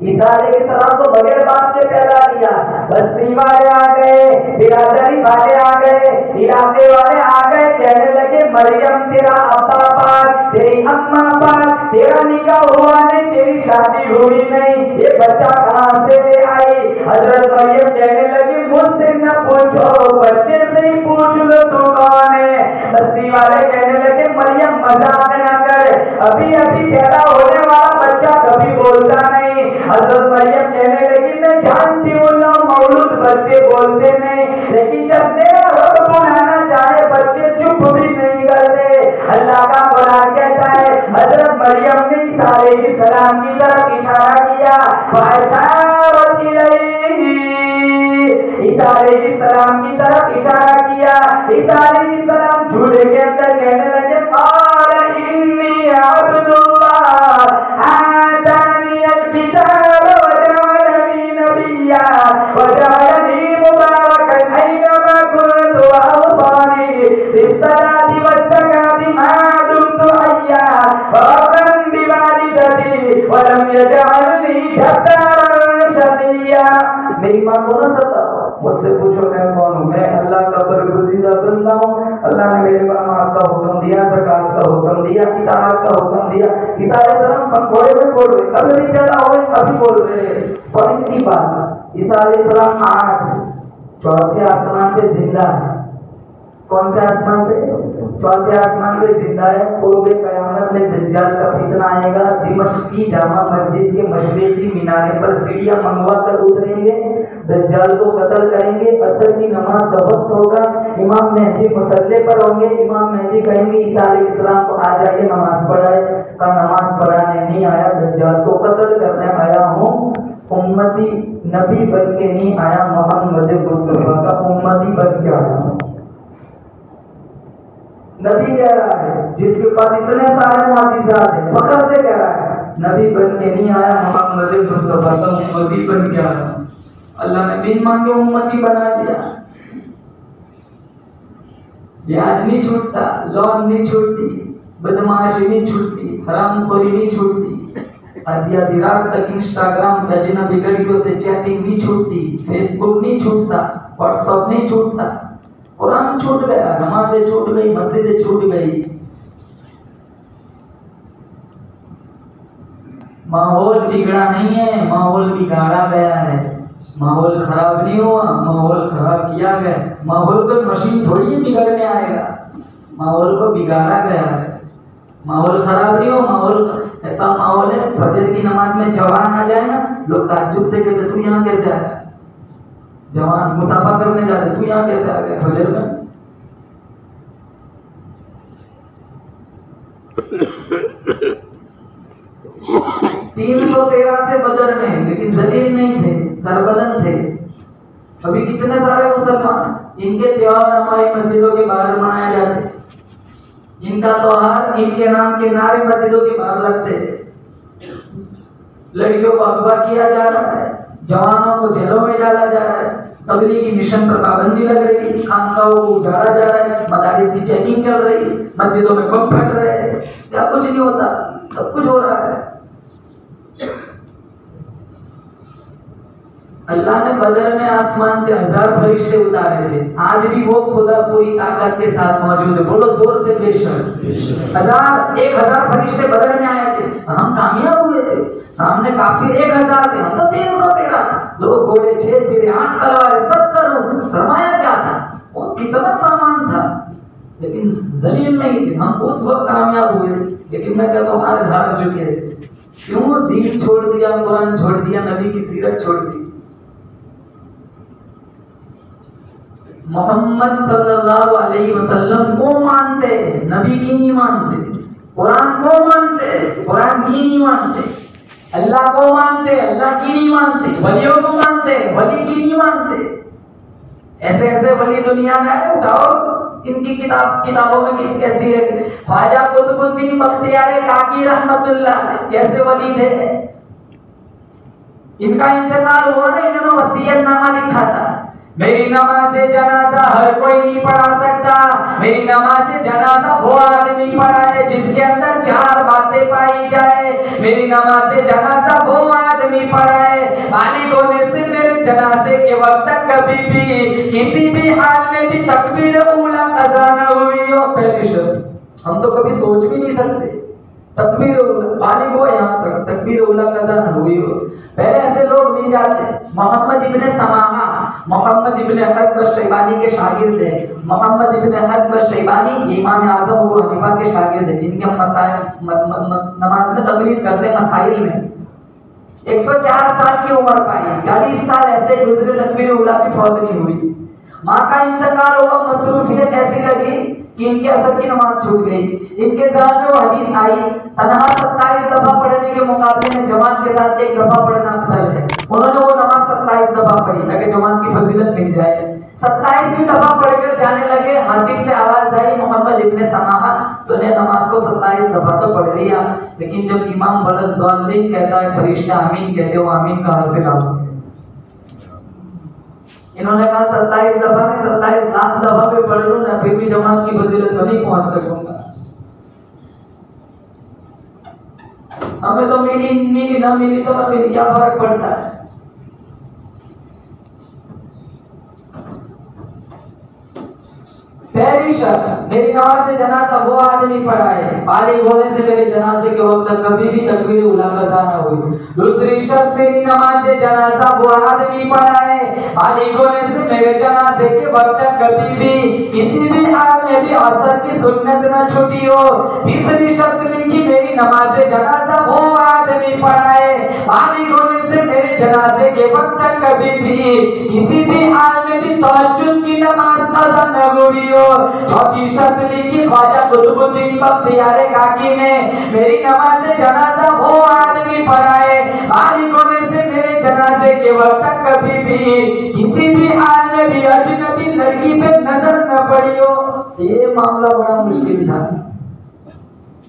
ईसा अलैहिस्सलाम को बगैर बाप के पैदा किया। बस्ती वाले आ गए, बिरादरी वाले आ गए, इलाके वाले आ गए, कहने लगे मरियम तेरा अब्बा पाक, तेरी अम्मा पाक, तेरा निकाह हुआ नहीं, तेरी शादी हुई नहीं, ये बच्चा कहाँ से ले आई? हजरत मरियम कहने लगी मुझसे न पूछो, बच्चे से ही पूछ लो तू कौन है। बस्ती वाले कहने लगे मरियम मजाक न कर, अभी अभी पैदा होने वाला बच्चा कभी बोलता नहीं। हजरत मरियम कहने लगी मैं जानती हूँ ना मौलूद बच्चे बोलते नहीं, लेकिन जब तेरा रब बुलाना चाहे बच्चे चुप भी नहीं करते। अल्लाह का कुरान कहता है हजरत मरियम ने ईसा अलैहिस्सलाम की तरफ इशारा किया। ईसा अलैहिस्सलाम की तरफ इशारा किया। ईसा अलैहिस्सलाम झूले के अंदर कहने लगे इन्नी अब्दुल्लाह आतानियल किताब वजअलनी नबिय्या वजअलनी मुबारकन ऐनमा कुन्तु वअवसानी बिस्सलाति वज़्ज़काति मा दुमतु हय्या वबर्रन बिवालिदती वलम यजअलनी जब्बारन शक़िय्या। मेरी माँ को न सताओ, मुझसे पूछो मैं कौन हूँ। मैं अल्लाह का बरगुज़ीदा बंदा हूँ। अल्लाह ने मेरे नमाज का हुक्म दिया, ज़कात का हुक्म दिया, किताब का हुक्म दिया। ईसा अलैहिस्सलाम पंखोड़े में बोल रहे, कभी भी पैदा हुए कभी बोल रहे। पॉइंट की बात, ईसा अलैहिस्सलाम आज चौथे आसमान पे जिंदा है। कौन से आसमान पे? चौथे आसमान पे जिंदा है। पूर्व कयामत में दज्जाल का फितना आएगा। दिमश्की जामा मस्जिद के मशरिकी मीनारे पर सीढ़ियां मंगवा कर उतरेंगे, दज्जाल को कत्ल करेंगे। असर की नमाज का वक्त होगा, इमाम मेहदी मुसल्ले पर होंगे। इमाम मेहदी कहेंगे ईसा अलैहिस्सलाम को आ जाइए नमाज पढ़ाए। का नमाज पढ़ाने नहीं आया, दज्जाल को कत्ल करने आया हूँ। उम्मती नबी बन के नहीं आया, मोहम्मद मुस्तफा का उम्मती बन के आया हूँ। नबी कह रहा है जिसके पास इतने सारे मौजिज़ात हैं, फख्र से कह रहा है नबी बन के नहीं आया, मोहम्मद मुस्तफा का उम्मती बन के आया। अल्लाह ने बिन मांगे उम्मती बना दिया। ब्याज नहीं छूटता, लोन नहीं छूटती, बदमाशी नहीं छूटती, हरामखोरी नहीं छूटती, आधी रात तक इंस्टाग्राम पे अजनबी लड़कियों से चैटिंग नहीं छूटती, फेसबुक नहीं छूटता, व्हाट्सएप नहीं छूटता। कुरान छूट गया, नमाजें छूट गई, मस्जिदें छूट गई। माहौल बिगड़ा नहीं है, माहौल बिगाड़ा गया है। माहौल खराब नहीं हुआ, माहौल खराब किया गया। माहौल को मशीन थोड़ी ही बिगड़ने आएगा, माहौल को बिगाड़ा गया है। माहौल खराब नहीं हो, माहौल ऐसा माहौल है फजर की नमाज में जवान आ जाए ना, लोग ताज्जुब से कहते तू यहाँ कैसे आया? जवान मुसाफा करने जाते, तू यहाँ कैसे आ गया फजर में? तीन 313 थे बदर में, लेकिन जलील नहीं थे, सरबलंद थे। अभी कितने सारे मुसलमान, इनके त्योहार हमारी मस्जिदों के बाहर मनाए जाते, इनका त्योहार इनके नाम के नारे मस्जिदों के बाहर लगते हैं। लड़कियों को अगवा किया जा रहा है, जवानों को जेलों में डाला जा रहा है, तबलीगी मिशन पर पाबंदी लग रही है, खानकाओं को उजाड़ा जा रहा है, मदारिस की चेकिंग चल रही है, मस्जिदों में बम फट रहे हैं। क्या कुछ नहीं होता, सब कुछ हो रहा है। अल्लाह ने बदर में आसमान से 1000 फरिश्ते उतारे थे, आज भी वो खुदा पूरी ताकत के साथ मौजूद है। बोलो जोर से बेशक। 1000 फरिश्ते बदर में आए थे और हम कामयाब हुए थे। सामने काफिर 1000 थे, हम तो 313। 2 घोड़े, 6 सिरे, 8 तलवारें, 70 ऊंट, सरमाया क्या था और कितना सामान था, लेकिन जलील नहीं थे। हम उस वक्त कामयाब हुए, लेकिन मैं कहता हूँ आज हार चुके। क्यों? दीन छोड़ दिया, कुरान छोड़ दिया, नबी की सीरत छोड़ दी। मोहम्मद सल्लल्लाहु अलैहि वसल्लम को मानते, नबी की नहीं मानते। कुरान को मानते, कुरान की नहीं मानते। अल्लाह को मानते, अल्लाह की नहीं मानते। वलियों को मानते, वली की नहीं मानते। ऐसे ऐसे वली दुनिया में है, उठाओ इनकी किताबों में कैसी है। ख्वाजा कुतुबुद्दीन बख्तियार काकी रहमतुल्लाह कैसे वली थे। इनका इंतकाल हुआ ना, इन्होंने वसीयतनामा लिखा था, मेरी नमाज़े जनाजा हर कोई नहीं पढ़ा सकता। मेरी नमाज़े जनाजा वो आदमी पढ़ा है जिसके अंदर 4 बातें पाई जाए। मेरी नमाज़े जनाजा वो आदमी पढ़ा है बालिग होने से मेरे जनाजे के वक्त तक कभी भी किसी भी हाल में भी तकबीर ऊला कज़ा न हुई हो। पहली शर्त हम तो कभी सोच भी नहीं सकते, तकबीर बालिग हो यहाँ तक तकबीर उला कज़ा न हुई हो। पहले ऐसे लोग नहीं जाते। मोहम्मद इब्ने समाहा, मोहम्मद इब्ने हज़्म शैबानी के शागिर्द है। मोहम्मद इब्ने हज़्म शैबानी इमाम आज़म अबू हनीफा के शागिर्द है, जिनके हम नमाज में तकलीद करते हैं मसाइल में। 104 साल की उम्र पाई, 40 साल ऐसे गुजरे तकबीर उला की फौत नहीं हुई। माँ का इंतकाल हुआ, मसरूफियत ऐसी लगी कि इनके असर की नमाज छूट गई। इनके ज़हन में वो हदीस आई, तन्हा 27 दफा पढ़ने के मुकाबले में जमात के साथ 1 दफा पढ़ना अफजल है। उन्होंने वो नमाज 27 दफा पढ़ी ताकि जमात की फजीलत मिल जाए। 27वीं दफा पढ़कर जाने लगे, हातिफ से आवाज आई, मोहम्मद इब्ने समाहा तूने नमाज को 27 दफा तो पढ़ लिया, लेकिन जब इमाम वलज़ालिन कहता है फरिश्ता आमीन कहते हो, आमीन कहाँ से लाओ? इन्होंने कहा 27 दफा नहीं 27 लाख दफा भी पढ़ लूं ना, फिर भी जमात की फजीलत पर नहीं पहुंच सकूंगा। हमें तो मिली ना मिली तो मिली, क्या फर्क पड़ता है। पहली शर्त, मेरी नमाज़े जनाजा वो आदमी पढ़ा है बालिग होने से मेरे जनाजे के वक्त तक कभी भी तकबीर उला कज़ा न हुई। दूसरी शर्त, मेरी नमाज़े जनाजा वो आदमी पढ़ा है बालिग होने से मेरे जनाजे के वक्त तक कभी भी किसी भी हाल में भी असर की सुन्नत न छूटी हो। तीसरी शर्त लिखी, मेरी नमाज़े जनाजा वो आदमी पढ़ा है बालिग होने से मेरे जनाजे के वक्त तक कभी भी किसी भी हाल में भी तहज्जुद की नमाज कज़ा न हुई हो। चौथी शर्त लिखी, ख्वाजा कुतुबुद्दीन बख्तियार काकी ने, मेरी नमाज़े जनाजा वो आदमी पढ़ा है बालिग होने से मेरे जनाजे के वक्त तक कभी भी किसी भी हाल में भी अजनबी लड़की पे नजर न पड़ी हो। ये मामला बड़ा मुश्किल था।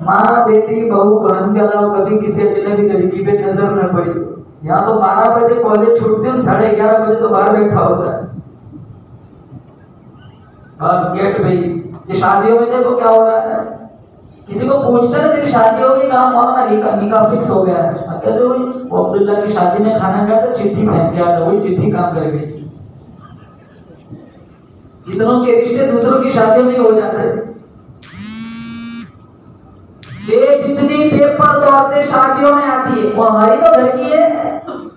माँ बेटी बहू बहन के अलावा कभी किसी अजनबी लड़की पे नजर न पड़ी हो। यहाँ तो 12 बजे कॉलेज छूटते हैं, 11:30 बजे तो बाहर बैठा होता है और गेट पे। ये शादियों में देखो क्या हो रहा है, किसी को पूछते ना तेरी शादी हो गई, कहा मौलाना निकाह फिक्स हो गया है। कैसे हुई? वो अब्दुल्ला की शादी में खाना खाया तो चिट्ठी फेंक के आया, वही चिट्ठी काम कर गई। कितनों के रिश्ते दूसरों की शादियों में हो जाते हैं। ये जितनी पेपर तो औरतें शादियों में आती है वो हमारी तो घर की है।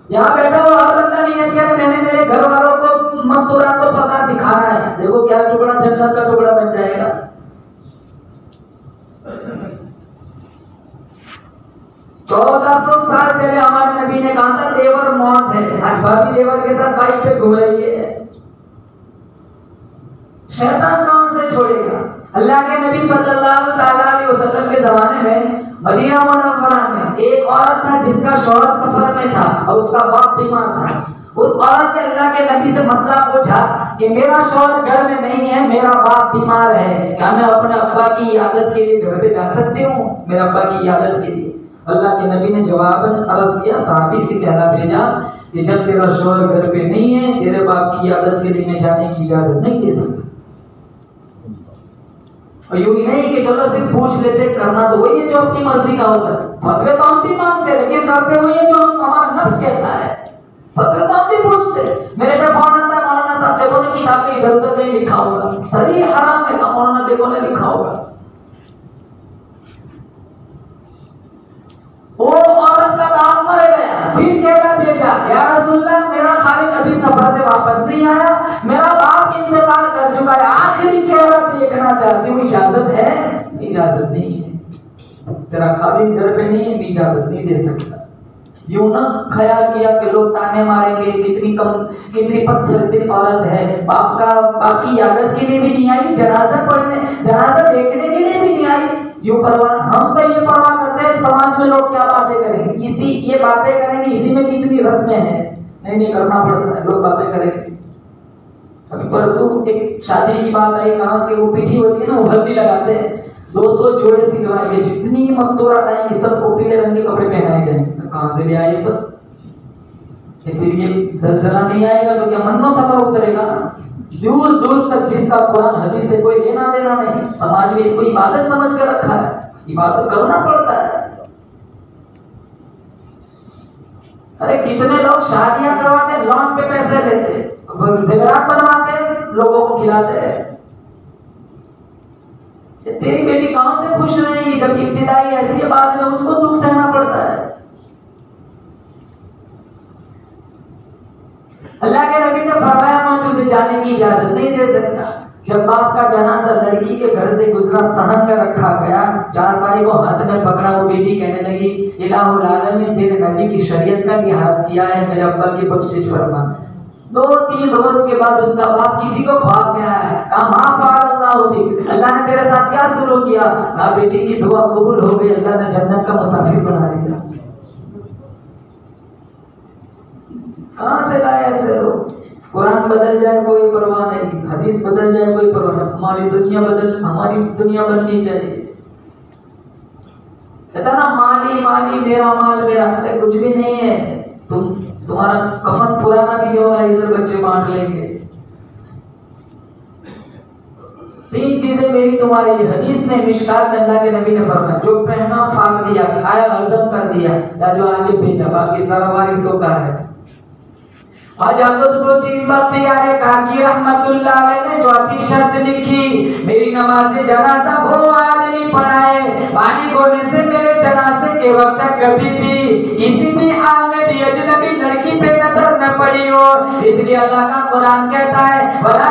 यहाँ बैठा हुआ हर बंदा नियत करे मैंने मेरे घर वालों को मस्तूरात को पता सिखाना है। देखो क्या टुकड़ा जन्नत का टुकड़ा बन जाएगा। 1400 साल पहले हमारे नबी ने कहा था देवर मौत है। आज भाभी देवर के साथ बाइक पे घूम रही है। शैतान कौन से छोड़ेगा। अल्लाह के नबी सल्लल्लाहु अलैहि वसल्लम के जमाने में मदीना मुनव्वरा में एक औरत था जिसका शौहर सफर में था और उसका बाप बीमार था। उस औरत ने अल्लाह के नबी से मसला पूछा कि मेरा शौहर घर में नहीं है, मेरा बाप बीमार है, क्या मैं अपने अब्बा की इयादत के लिए घर पे जा सकती हूँ, मेरे अब्बा की इयादत के लिए। अल्लाह के नबी ने जवाबन अर्ज किया, सहाबी से कहना भेजा कि जब तेरा शौहर घर पे नहीं है, तेरे बाप की इयादत के लिए मैं जाने की इजाजत नहीं दे सकता। और यूं ही नहीं कि चलो सिर्फ पूछ लेते, करना तो वही है जो अपनी मर्जी का होता है। फतवे तो हम भी मांगते हैं लेकिन करते वही है जो हमारा नफ्स कहता है। फतवे तो हम भी पूछते। मेरे पे फोन आता है, मौलाना साहब देखो ना किताब में इधर उधर कहीं लिखा होगा सही हराम है, मौलाना देखो ना लिखा होगा। वो औरत का बाप मर गया, फिर कहना भेजा या रसूलल्लाह मेरा खालिद अभी सफर से वापस नहीं आया, मेरा बाप इंतकाल कर चुका है, आखिरी चेहरा देखना चाहती हूँ, इजाजत है? इजाजत नहीं है। तेरा खालिद घर पे नहीं है, इजाजत नहीं दे सकता। यूं ना ख्याल किया कि लोग ताने मारेंगे, कितनी पत्थर दिल औरत है, बाप की इयादत के लिए भी नहीं आई, जनाजा देखने के लिए भी नहीं आई। यूं परवाह, हम तो ये परवाह करते हैं समाज में लोग क्या बातें करेंगे, ये बातें करेंगे, इसी में कितनी रस्में हैं। नहीं करना पड़ता है, लोग बातें करेंगे। अभी परसों एक शादी की बात आई, कहा कि वो पीठी होती है ना, वो हल्दी लगाते हैं, 200 जोड़े सिलवाएंगे, जितनी मस्तूरात आएंगी सबको पीले रंग के कपड़े पहनाए जाएंगे। कहां से ले आए सब? फिर ये जलजला नहीं आएगा तो क्या मन्नो सफर उतरेगा ना। दूर दूर तक जिसका कुरान हदीस से कोई लेना देना नहीं, समाज में इसको इबादत समझ कर रखा है, इबादत करना पड़ता है। अरे कितने लोग शादियां करवाते, लोन पे पैसे लेते, ज़ेवरात बनवाते, लोगों को खिलाते। तेरी बेटी कहां से खुश रहेगी जब इब्तिदाई ऐसी है, बाद में उसको दुख सहना पड़ता है। अल्लाह के नबी ने फरमाया मैं तुझे जाने की इजाजत नहीं दे सकता। जब बाप का जनाजा लड़की के घर से गुजरा, सहन में रखा गया, चारपाई को हाथ में पकड़ा, वो बेटी कहने लगी इलाहुल आलमीन तेरे नबी की शरीयत का लिहाज किया है, मेरे अब्बा की बख्शिश फरमा। 2-3 रोज के बाद उसका बाप किसी को ख्वाब में आया, कहा मा फ़अल अल्लाहु बिक, अल्लाह ने तेरे साथ क्या सुलूक किया? कहा बेटी की दुआ कबूल हो गई, अल्लाह ने जन्नत का मुसाफिर बना दिया। कहां से लाए ऐसे लोग? कुरान बदल जाए कोई परवाह नहीं, हदीस बदल जाए कोई परवाह नहीं, हमारी दुनिया बननी चाहिए। कहता ना माली मेरा माल मेरा, अरे कुछ भी नहीं है। तुम्हारा कफन पुराना भी नहीं होगा, इधर बच्चे बांट लेंगे। 3 चीजें मेरी तुम्हारी। हदीस में मिशकात में अल्लाह के नबी ने फरमाया जो पहना फाक दिया, खाया हजम कर दिया, या जो आगे भेजा बाकी सारा वारिस होता है। काकी रहमतुल्लाह अलैह ने चौथी शर्त लिखी, मेरी नमाज़े जनाजा वो आदमी पढ़ाए, बालिग होने से मेरे जनाजे के वक्त कभी भी किसी भी हाल में भी अजनबी लड़की पे नजर न पड़ी हो। इसलिए अल्लाह का कुरान कहता है वला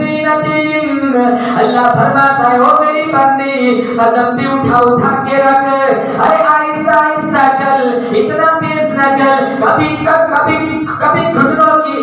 ज़ीनतिहिन। अल्लाह फरमाता है ओ मेरी बंदी कदम भी उठा के रख, अरे आहिस्ता चल, इतना तेज न चल, कभी घुटनों की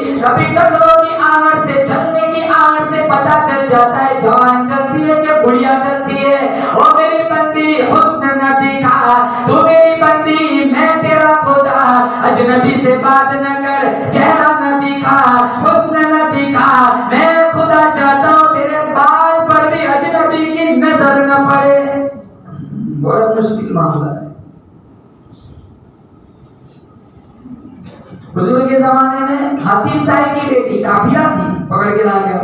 आहट से, चलने की आहट से पता चल जाता है जवान चलती है कि बुढ़िया चलती है। ओ मेरी बंदी हुस्न न दिखा, तू मेरी बंदी मैं तेरा खुदा, अजनबी से बात न कर, चेहरा न दिखा, हुस्न न दिखा, मैं खुदा चाहता हूँ तेरे बाल पर भी अजनबी की नजर न पड़े। बड़ा मुश्किल मामला है। हुजूर के जमाने में हातिम ताई की बेटी काफिया थी, पकड़ के ला गया,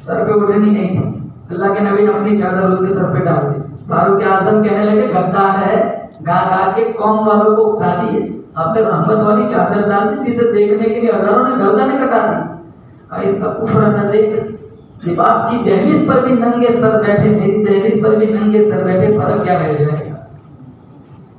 सर पे उठनी नहीं थी, अल्लाह के नबी ने अपनी चादर उसके सर पे डाल दी। फारूक आजम कहने लगे गद्दार है, गा के कौम वालों को उकसा दिए, आपने रहमत वाली चादर डाल दी जिसे देखने के लिए हजारों ने गर्दनें कटा दी। इसका कुफ्र न देख, बाप की दहलीज पर भी नंगे सर बैठे, मेरी दहलीज पर भी नंगे सर बैठे, फर्क क्या रह जाएगा?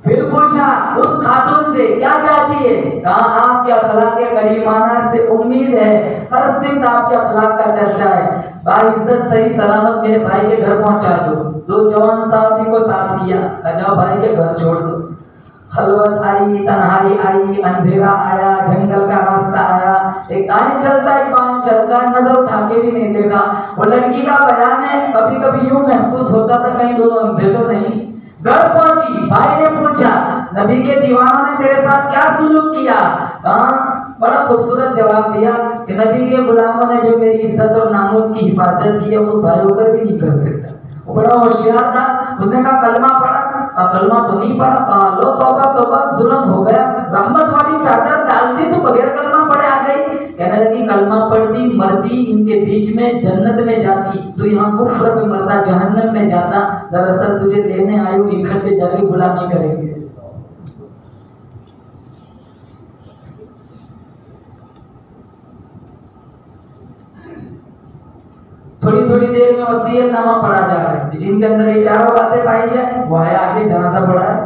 फिर पूछा उस खातून से क्या चाहती है, कहा आपके अखलाक करीमाना से उम्मीद है, हर सिमत आपके अखलाक का चर्चा है। बाइज्जत सही सलामत मेरे भाई के घर पहुंचा दो। दो जवान साहबी को साथ किया, जाओ भाई के घर छोड़ दो। खलवत आई, तन्हाई आई, अंधेरा आया, जंगल का रास्ता आया, एक दाएं चलता एक बाएं चलता, नजर उठा के भी नहीं देखा। वो लड़की का बयान है, कभी कभी यूं महसूस होता था कहीं दोनों अंधे तो नहीं। घर पहुंची, भाई ने पूछा नबी के दीवानों ने तेरे साथ क्या सुलूक किया? बड़ा खूबसूरत जवाब दिया कि नबी के गुलामों ने जो मेरी इज्जत और नामूस की हिफाजत की है वो भाई होकर भी नहीं कर सकता। वो बड़ा होशियार था, उसने कहा कलमा पढ़ा, कलमा तो नहीं पढ़ा, लो तौबा तौबा, जुल्म हो गया। रहमत वाली चादर डालती तो बगैर कलमा पढ़े आ गई। कहने लगी कलमा पढ़ती मरती इनके बीच में जन्नत में जाती, तो यहाँ कुफ्र में मरता जहन्नम में जाता। दरअसल तुझे लेने आई हूँ, इकट्ठे जाके गुलामी करेंगे। थोड़ी थोड़ी देर में वसीयतनामा पढ़ा जा रहा है, जिनके अंदर ये चारों बातें पाई जाए वो है आगे जनाजा पढ़ा है।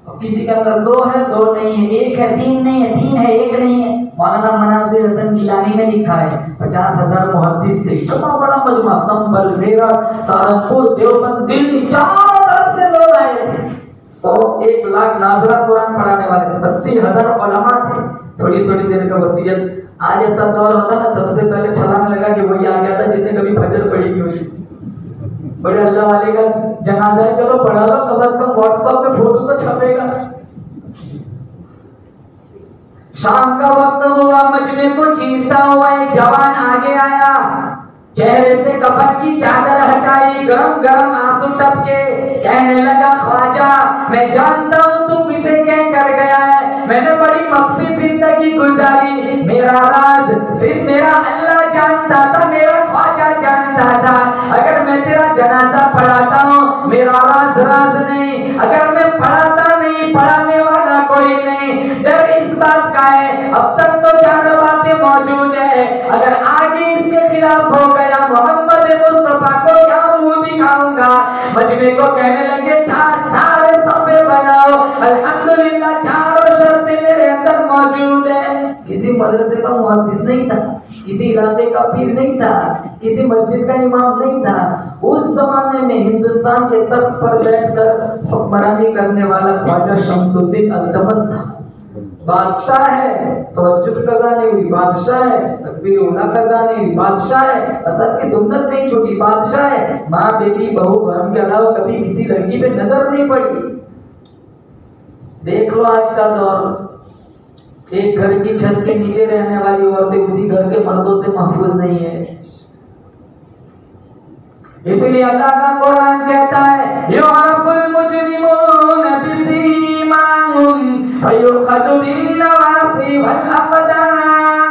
और किसी के अंदर दो है, दो नहीं है, एक है तीन नहीं है, तीन है एक नहीं है। मौलाना मनाजिर हसन गिलानी ने लिखा है 50,000 मुहद्दिस से इतना बड़ा मजमा, संभल, मेरठ, सहारनपुर, देवबंद, दिल्ली, चारों तरफ से लोग आए थे। 100-1 लाख नाज़रा कुरान पढ़ाने वाले थे, 80,000 उलमा थे। थोड़ी थोड़ी देर का वसीयत। आज ऐसा दौर होता ना, सबसे पहले छलांग लगा कि वही आ गया था जिसने कभी फजर पढ़ी नहीं होती। बड़े अल्लाह वाले का जनाजा है, चलो पढ़ा लो, कम से कम व्हाट्सएप पे फोटो तो छपेगा। शाम का वक्त हुआ, मजमे को चीरता हुआ एक जवान आगे आया, चेहरे से कफन की चादर हटाई, गरम गरम आंसू टपके, कहने लगा ख्वाजा मैं जानता हूँ तू किसे क्या कर गया है। मैंने बड़ी मख्फी जिंदगी गुजारी, मेरा राज सिर्फ मेरा अल्लाह जानता था, मेरा ख्वाजा जानता था। अगर मैं तेरा जनाजा पढ़ाता हूँ मेरा राज राज नहीं, अगर मैं पढ़ाता नहीं पढ़ाने वाला कोई नहीं। डर इस बात का है अब तक तो चारों बातें मौजूद है, अगर आगे इसके खिलाफ हो गया मोहम्मद मुस्तफा को क्या मुंह दिखाऊंगा। मजमे को कहने लगे सारे सफे बनाओ, अल्हम्दुलिल्लाह चारों शर्तें मेरे अंदर मौजूद है। किसी मदरसे का मुहद्दिस नहीं था, किसी इलाके का पीर नहीं था, किसी मस्जिद का इमाम नहीं था। उस जमाने में हिंदुस्तान के तख्त पर बैठकर हुक्मरानी करने वाला ख्वाजा शमसुद्दीन अल्तमस था। बादशाह है तवज्जुद कज़ा नहीं हुई, बादशाह है तकबीर उला कज़ा नहीं हुई, बादशाह है असद की सुन्नत नहीं छूटी, बादशाह है माँ बेटी बहू बहन के अलावा कभी किसी लड़की पे नजर नहीं पड़ी। देख लो आज का दौर, एक घर की छत के नीचे रहने वाली औरतें उसी घर के मर्दों से महफूज नहीं है। इसलिए अल्लाह का कुरान कहता है युअफ़ुल मुजरिमून बिसीमाहुम फयुख़ज़ु बिन्नवासी वल अक़दाम।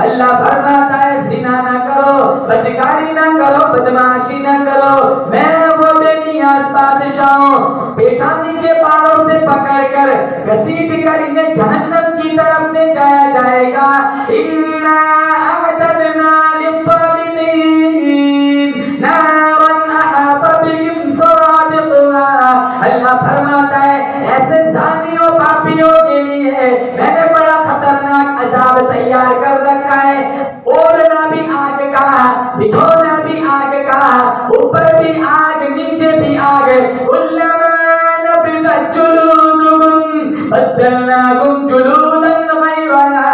अल्लाह फरमाता है जिना ना करो, बदकारी ना करो, बदमाशी ना करो, मैं वो बेनियाज बादशाहों पेशानी के बालों से पकड़कर घसीट कर इन्हें जहन्नम की तरफ ले जाया जाएगा। इन्ना अअतदना लिज़्ज़ालिमीन नारन अहाता बिहिम सुरादिक़हा। अल्लाह फरमाता है ऐसे जानियों पापियों के लिए मैंने बड़ा खतरनाक अजाब तैयार कर रखा है। ओढ़ना भी आग का, बिछोना भी आग का, ऊपर भी आग नीचे भी आग। कुल्लमा नबिदत जुलूदुहुम बद्दलनाहुम जुलूदन गैरहा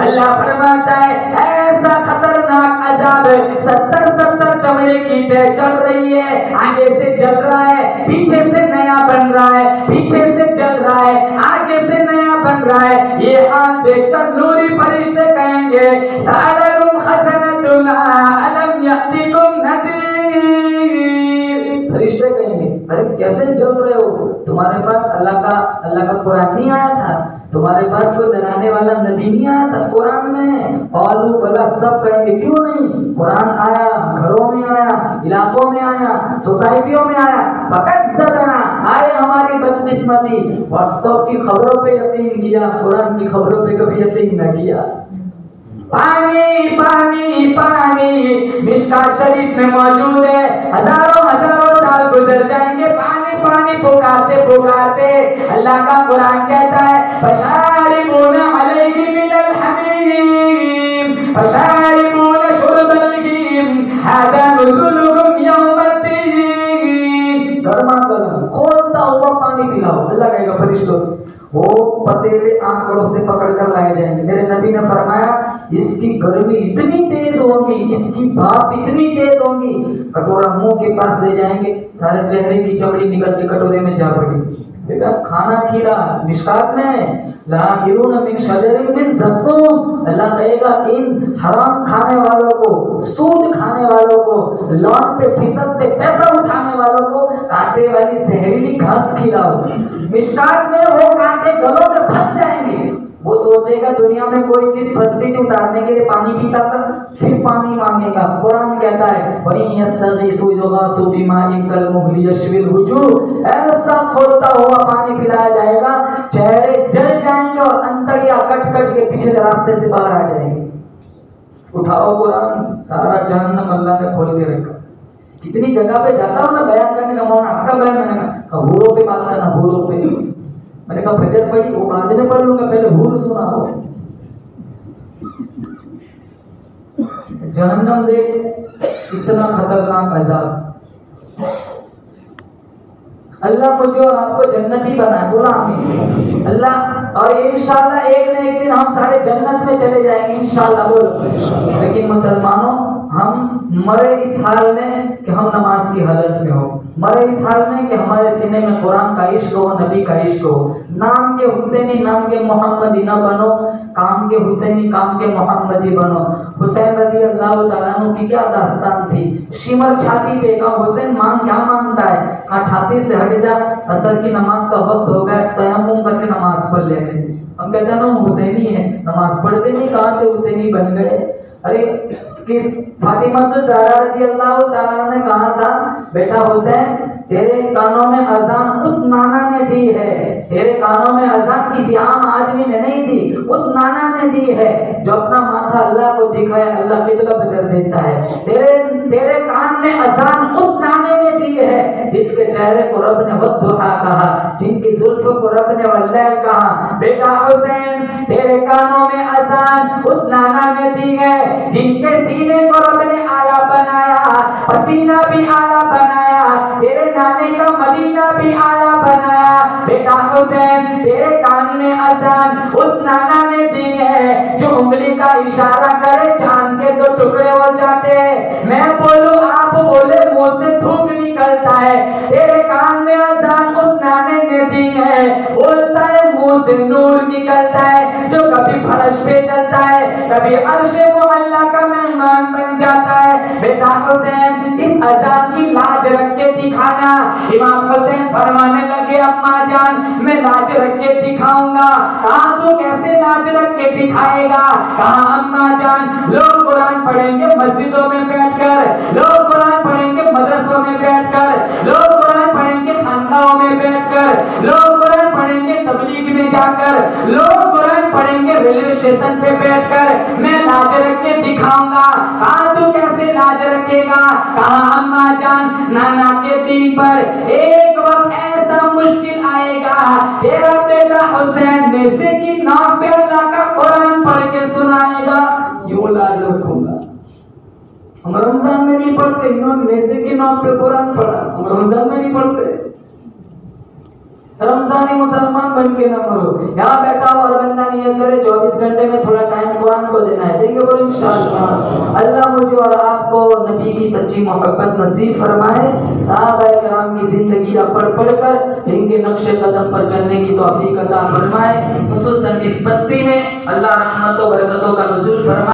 अल्लाह फरमाता है ऐसा खतरनाक अजाब 70 चमड़े की तह चल रही है, आगे से जल रहा है, पीछे से नया बन रहा है, पीछे से जल रहा है, आगे से नया बन रहा है। ये हाल देखकर नूरी फरिश्ते कहेंगे सालकुम खज़नतुल्लाह अलम यअतिकुम नज़ीर। फरिश्ते कहेंगे अरे कैसे जल रहे हो, तुम्हारे पास अल्लाह का कुरान नहीं आया था, तुम्हारे पास कोई डराने वाला नबी नहीं आया था कुरान में। औलू बला सब कहेंगे क्यों नहीं, कुरान आया, घरों में आया, इलाकों में आया, सोसाइटियों में आया। फकज़्ज़बना आए हमारी बदकिस्मती, व्हाट्सएप की खबरों पे यकीन किया, कुरान की खबरों पे कभी यकीन न किया। पानी पानी पानी मिशकात शरीफ में मौजूद है, हजारों हजारों साल गुजर जाएंगे पानी पानी पुकारते पुकारते। अल्लाह का कुरान कहता है फशारिबूना अलैहि मिनल हमीम फशारिबूना शुरबल हीम हादा नुज़ुलुहुम यौमद्दीन। गर्मा गर्म खोलता हुआ पानी पिलाओ। अल्लाह कहेगा फरिश्तों से, वो पतीले आंकड़ों से पकड़ कर लाए जाएंगे। मेरे नबी ने फरमाया इसकी गर्मी इतनी तेज होगी, इसकी भाप इतनी तेज होगी, कटोरा मुंह के पास ले जाएंगे, सारे चेहरे की चमड़ी निकल के कटोरे में जा पड़ी। बेटा खाना खीरा मिशकात में ला गिरूना मिन शजरिन मिन ज़क़ूम। अल्लाह कहेगा इन हराम खाने वालों को, सूद खाने वालों को, लॉन पे फिसद पे पैसा उठाने वालों को कांटे वाली जहरीली घास खिलाओ। मिशकात में वो कांटे गलों में फंस जाएंगे। वो सोचेगा दुनिया में कोई चीज फंसती थी, उतारने के लिए पानी पीता था, फिर पानी मांगेगा। कुरान कहता है वही यस्तगीथु युगाथु बिमाइन कल मुहली यशविल वजूह। ऐसा खोलता हुआ पानी पिलाया जाएगा, चेहरे जल जाएंगे और अंतड़ियां कट कट के पीछे रास्ते से बाहर आ जाएंगे। उठाओ कुरान, सारा जहन्नम अल्लाह ने खोल के रखा। कितनी जगह पे जाता हूँ ना बयान करने का, मौलाना आपका बयान मैंने कहा हूरों पे बात करना, हूरों पे। मैंने कहा फजर पढ़ी वो बाद में पढ़ लूंगा, पहले हूर सुनाओ। जहन्नम देख इतना खतरनाक अज़ाब। अल्लाह मुझे और आपको जन्नती बनाए, बोला आमीन। अल्लाह और इंशाअल्लाह एक न एक दिन हम सारे जन्नत में चले जाएंगे इंशाअल्लाह, बोलो। लेकिन मुसलमानों हम मरे इस हाल में कि हम नमाज की हालत में हो, मरे इस हाल में कि हमारे सीने में कुरान का इश्क हो, नबी का इश्क हो। नाम के हुसैनी नाम के मोहम्मदी ना बनो, काम के हुसैनी काम के मोहम्मदी बनो। हुसैन रज़ी अल्लाह तआला अन्हु की क्या दास्तान थी। शिमर छाती पे कहा हुसैन मांग क्या मांगता है, कहा छाती से हट जा, असर की नमाज का वक्त हो गया, तयम्मुम करके नमाज पढ़ लेने। हम कहते हैं ना हुसैनी है, नमाज पढ़ते नहीं, कहाँ से हुसैनी बन गए। अरे किस फातिमा तो ज़हरा रज़ी अल्लाह तआला ने कहा था बेटा हुसैन तेरे कानों में अजान उस नाना ने दी है, तेरे कानों में अजान किसी आम आदमी ने नहीं दी, उस नाना ने दी है जो अपना माथा अल्लाह को दिखाए, अल्लाह किबला बदल देता है। तेरे कान में अजान उस नाने ने दी है जिसके चेहरे को रब ने वद्दुहा कहा, जिनकी जुल्फ को रब ने वल्लैल कहा। बेटा हुसैन तेरे कानों में अजान उस नाना ने दी है जिनके सीने को रब ने आला बनाया, पसीना भी आला बनाया, तेरे नाने का मदीना भी आला बनाया। बेटा हुसैन तेरे कान में अजान उस नाना ने दी है जो उंगली का इशारा करे जान के दो टुकड़े हो जाते। मैं बोलूं आप बोले मुंह से थूक निकलता है। तेरे कान में अजान उस नाने ने दी है, बोलता है मुंह से नूर निकलता है जो कभी फर्श पे चलता है, कभी अर्शे मुअल्ला का मेहमान बन जाता है। बेटा हुसैन इस अजान की लाज रख के दिखाना। इमाम हुसैन फरमाने लगे अम्मा जान मैं लाज रख के दिखाऊंगा। कहा तो कैसे लाज रख के दिखाएगा। कहा अम्मा जान लोग कुरान पढ़ेंगे मस्जिदों में बैठकर, लोग कुरान पढ़ेंगे मदरसों में बैठकर, लोग कुरान पढ़ेंगे खानकाहों में बैठकर, लोग कुरान पढ़ेंगे तबलीग में जाकर, लोग कुरान पढ़ेंगे रेलवे स्टेशन पे बैठकर, मैं लाज रख के दिखाऊंगा। कहा तू कैसे लाज रखेगा। कहा अम्मा जान नाना के दीन पर एक वक्त ऐसा मुश्किल आएगा तेरा बेटा हुसैन नेज़े की नाक पे अल्लाह का कुरान पढ़ के सुनाएगा, यूं लाज रखूंगा। हम रमजान में नहीं पढ़ते, इन्होंने नेज़े की नाक पे कुरान पढ़ा, हम रमजान में नहीं पढ़ते। रमजानी मुसलमान बन के न मरो। यहाँ बैठा हो और बंदा नियत करे 24 घंटे में थोड़ा टाइम कुरान को देना है, देंगे बोलो इंशाअल्लाह। अल्लाह मुझे और आपको नबी की सच्ची मोहब्बत नसीब फरमाए। सहाबाए किराम की जिंदगी पढ़ पढ़ कर इनके नक्शे कदम पर चलने की तौफीक अता फरमाए। खुसूसन इस बस्ती में अल्लाह रहमतों बरकतों का नुज़ूल फरमाए।